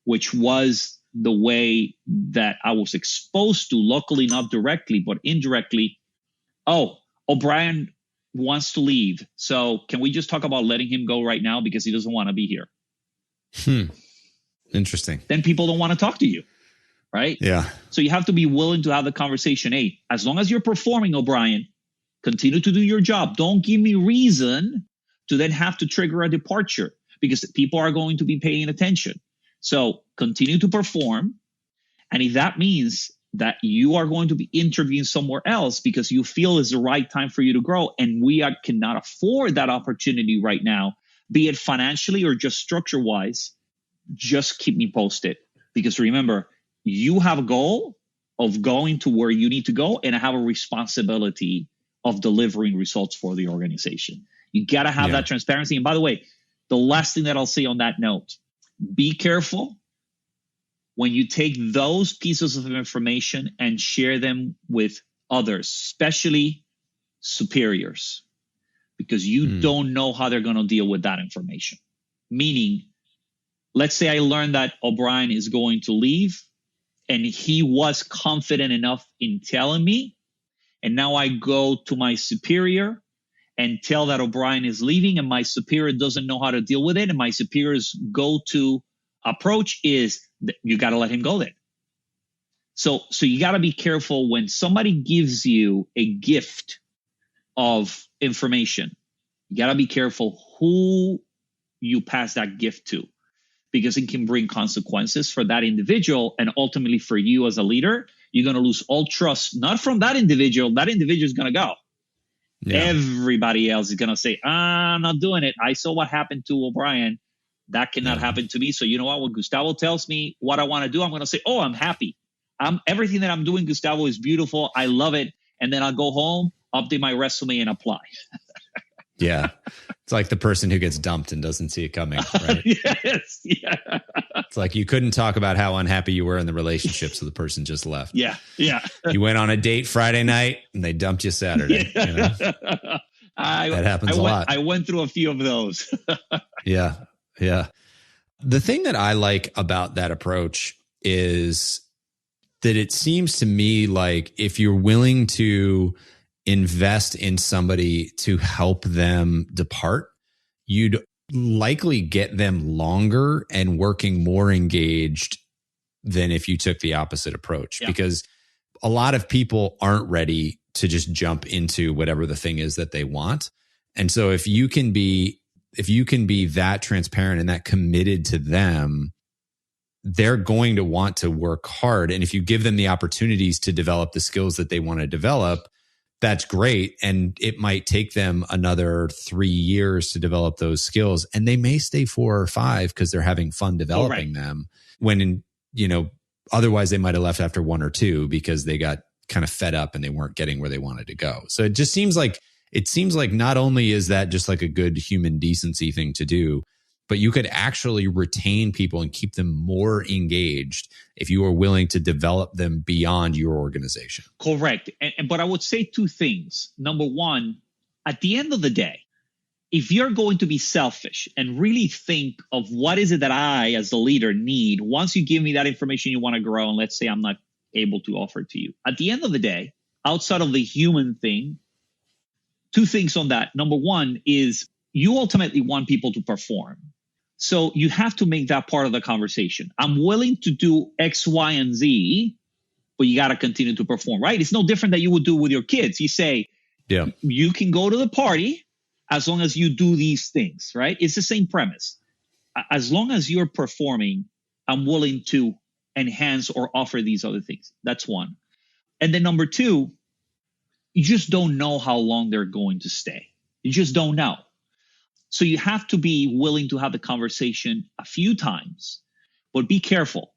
which was the way that I was exposed to, luckily not directly, but indirectly, oh, O'Brien wants to leave. So can we just talk about letting him go right now because he doesn't want to be here? Interesting. Then people don't want to talk to you, right? Yeah. So you have to be willing to have the conversation. Hey, as long as you're performing, O'Brien, continue to do your job. Don't give me reason to then have to trigger a departure because people are going to be paying attention. So continue to perform. And if that means that you are going to be interviewing somewhere else because you feel is the right time for you to grow, and we cannot afford that opportunity right now, be it financially or just structure-wise, just keep me posted. Because remember, you have a goal of going to where you need to go, and I have a responsibility of delivering results for the organization. You got to have that transparency. And by the way, the last thing that I'll say on that note, Be careful when you take those pieces of information and share them with others, especially superiors, because you don't know how they're going to deal with that information. Meaning, let's say I learned that O'Brien is going to leave, and he was confident enough in telling me, and now I go to my superior and tell that O'Brien is leaving, and my superior doesn't know how to deal with it, and my superior's go-to approach is you got to let him go then. So you got to be careful when somebody gives you a gift of information. You got to be careful who you pass that gift to, because it can bring consequences for that individual, and ultimately for you as a leader. You're going to lose all trust, not from that individual. That individual is going to go. Yeah. Everybody else is going to say, I'm not doing it. I saw what happened to O'Brien. That cannot happen to me. So you know what? When Gustavo tells me what I want to do, I'm going to say, oh, I'm happy. Everything that I'm doing, Gustavo, is beautiful. I love it. And then I'll go home, update my resume, and apply. Yeah. It's like the person who gets dumped and doesn't see it coming, right? Yes. Yeah. It's like you couldn't talk about how unhappy you were in the relationship, so the person just left. Yeah. Yeah. You went on a date Friday night and they dumped you Saturday. Yeah. You know? That happens a lot. I went through a few of those. Yeah. Yeah. The thing that I like about that approach is that it seems to me like if you're willing to invest in somebody to help them depart, you'd likely get them longer and working more engaged than if you took the opposite approach. Yeah. Because a lot of people aren't ready to just jump into whatever the thing is that they want. And so if you can be that transparent and that committed to them, they're going to want to work hard. And if you give them the opportunities to develop the skills that they want to develop, that's great. And it might take them another 3 years to develop those skills. And they may stay 4 or 5 because they're having fun developing them, when, otherwise they might have left after 1 or 2 because they got kind of fed up and they weren't getting where they wanted to go. So it seems like not only is that just like a good human decency thing to do, but you could actually retain people and keep them more engaged if you are willing to develop them beyond your organization. Correct. But I would say 2 things. Number one, at the end of the day, if you're going to be selfish and really think of what is it that I, as the leader, need, once you give me that information you want to grow, and let's say I'm not able to offer it to you. At the end of the day, outside of the human thing, 2 things on that. Number one is you ultimately want people to perform. So you have to make that part of the conversation. I'm willing to do X, Y, and Z, but you got to continue to perform, right? It's no different than you would do with your kids. You say, you can go to the party as long as you do these things, right? It's the same premise. As long as you're performing, I'm willing to enhance or offer these other things. That's one. And then number 2, you just don't know how long they're going to stay. You just don't know. So you have to be willing to have the conversation a few times, but be careful.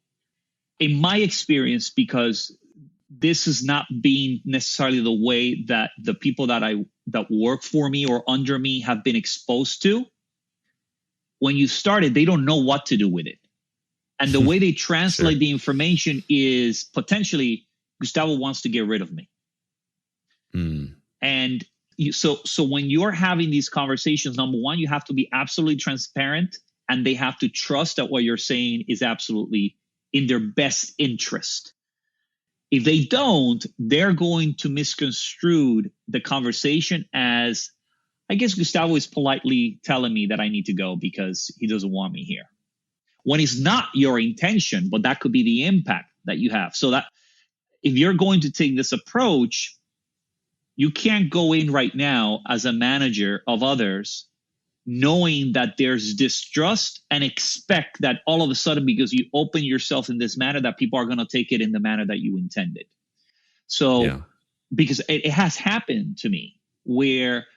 In my experience, because this has not been necessarily the way that the people that work for me or under me have been exposed to, when you started, they don't know what to do with it. And the way they translate the information is potentially, Gustavo wants to get rid of me. And so when you're having these conversations, number one, you have to be absolutely transparent, and they have to trust that what you're saying is absolutely in their best interest. If they don't, they're going to misconstrue the conversation as, I guess Gustavo is politely telling me that I need to go because he doesn't want me here. When it's not your intention, but that could be the impact that you have. So that if you're going to take this approach, you can't go in right now as a manager of others knowing that there's distrust and expect that all of a sudden, because you open yourself in this manner, that people are going to take it in the manner that you intended. So, because it has happened to me where,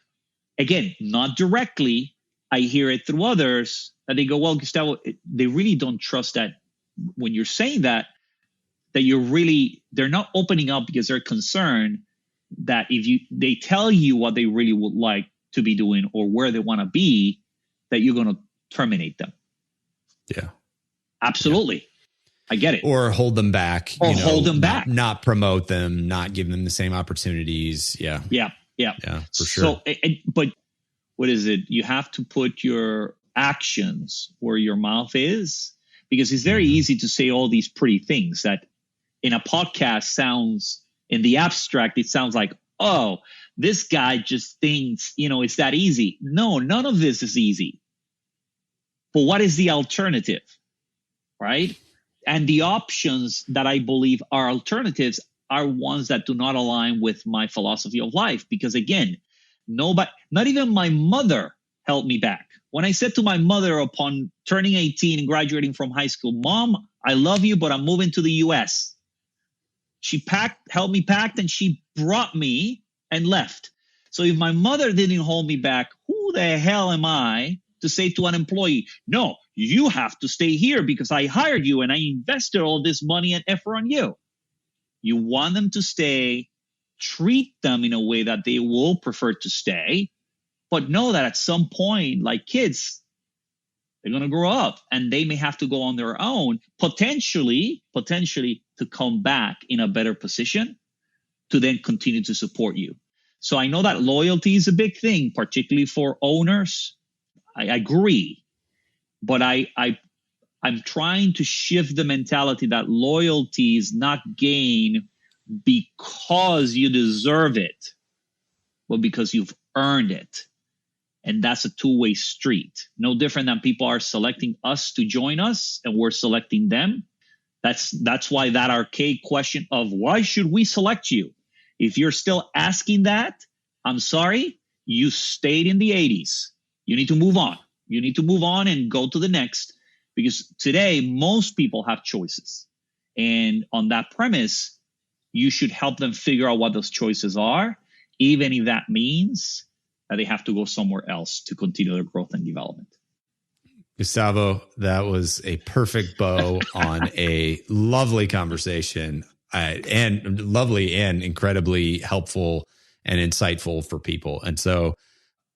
again, not directly, I hear it through others, that they go, well, Gustavo, they really don't trust that when you're saying that they're not opening up because they're concerned that if they tell you what they really would like to be doing or where they want to be, that you're going to terminate them. Yeah. Absolutely. I get it. Or hold them back. Or hold them back. Not promote them, not give them the same opportunities. Yeah. Yeah, for sure. So, but what is it? You have to put your actions where your mouth is, because it's very easy to say all these pretty things that in a podcast sounds, in the abstract, it sounds like, oh, this guy just thinks, it's that easy. No, none of this is easy. But what is the alternative? Right? And the options that I believe are alternatives are ones that do not align with my philosophy of life. Because again, nobody, not even my mother, held me back. When I said to my mother upon turning 18 and graduating from high school, Mom, I love you, but I'm moving to the US. She held me packed, and she brought me and left. So if my mother didn't hold me back, who the hell am I to say to an employee, no, you have to stay here because I hired you and I invested all this money and effort on you. You want them to stay, treat them in a way that they will prefer to stay, but know that at some point, like kids, they're going to grow up and they may have to go on their own, potentially to come back in a better position to then continue to support you. So I know that loyalty is a big thing, particularly for owners. I agree, but I'm trying to shift the mentality that loyalty is not gained because you deserve it, but because you've earned it. And that's a two-way street. No different than people are selecting us to join us and we're selecting them. That's why that archaic question of why should we select you? If you're still asking that, I'm sorry, you stayed in the 80s. You need to move on. You need to move on and go to the next, because today most people have choices. And on that premise, you should help them figure out what those choices are, even if that means that they have to go somewhere else to continue their growth and development. Gustavo, that was a perfect bow on a lovely conversation, and lovely and incredibly helpful and insightful for people. And so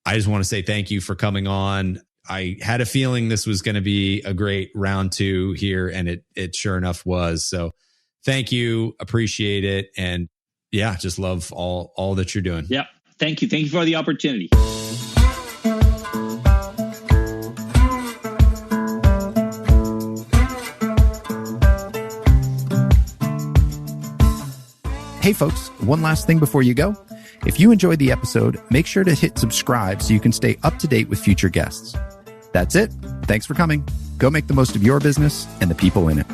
I just want to say thank you for coming on. I had a feeling this was going to be a great round 2 here, and it sure enough was. So thank you. Appreciate it. And yeah, just love all that you're doing. Yeah. Thank you. Thank you for the opportunity. Hey folks, one last thing before you go. If you enjoyed the episode, make sure to hit subscribe so you can stay up to date with future guests. That's it. Thanks for coming. Go make the most of your business and the people in it.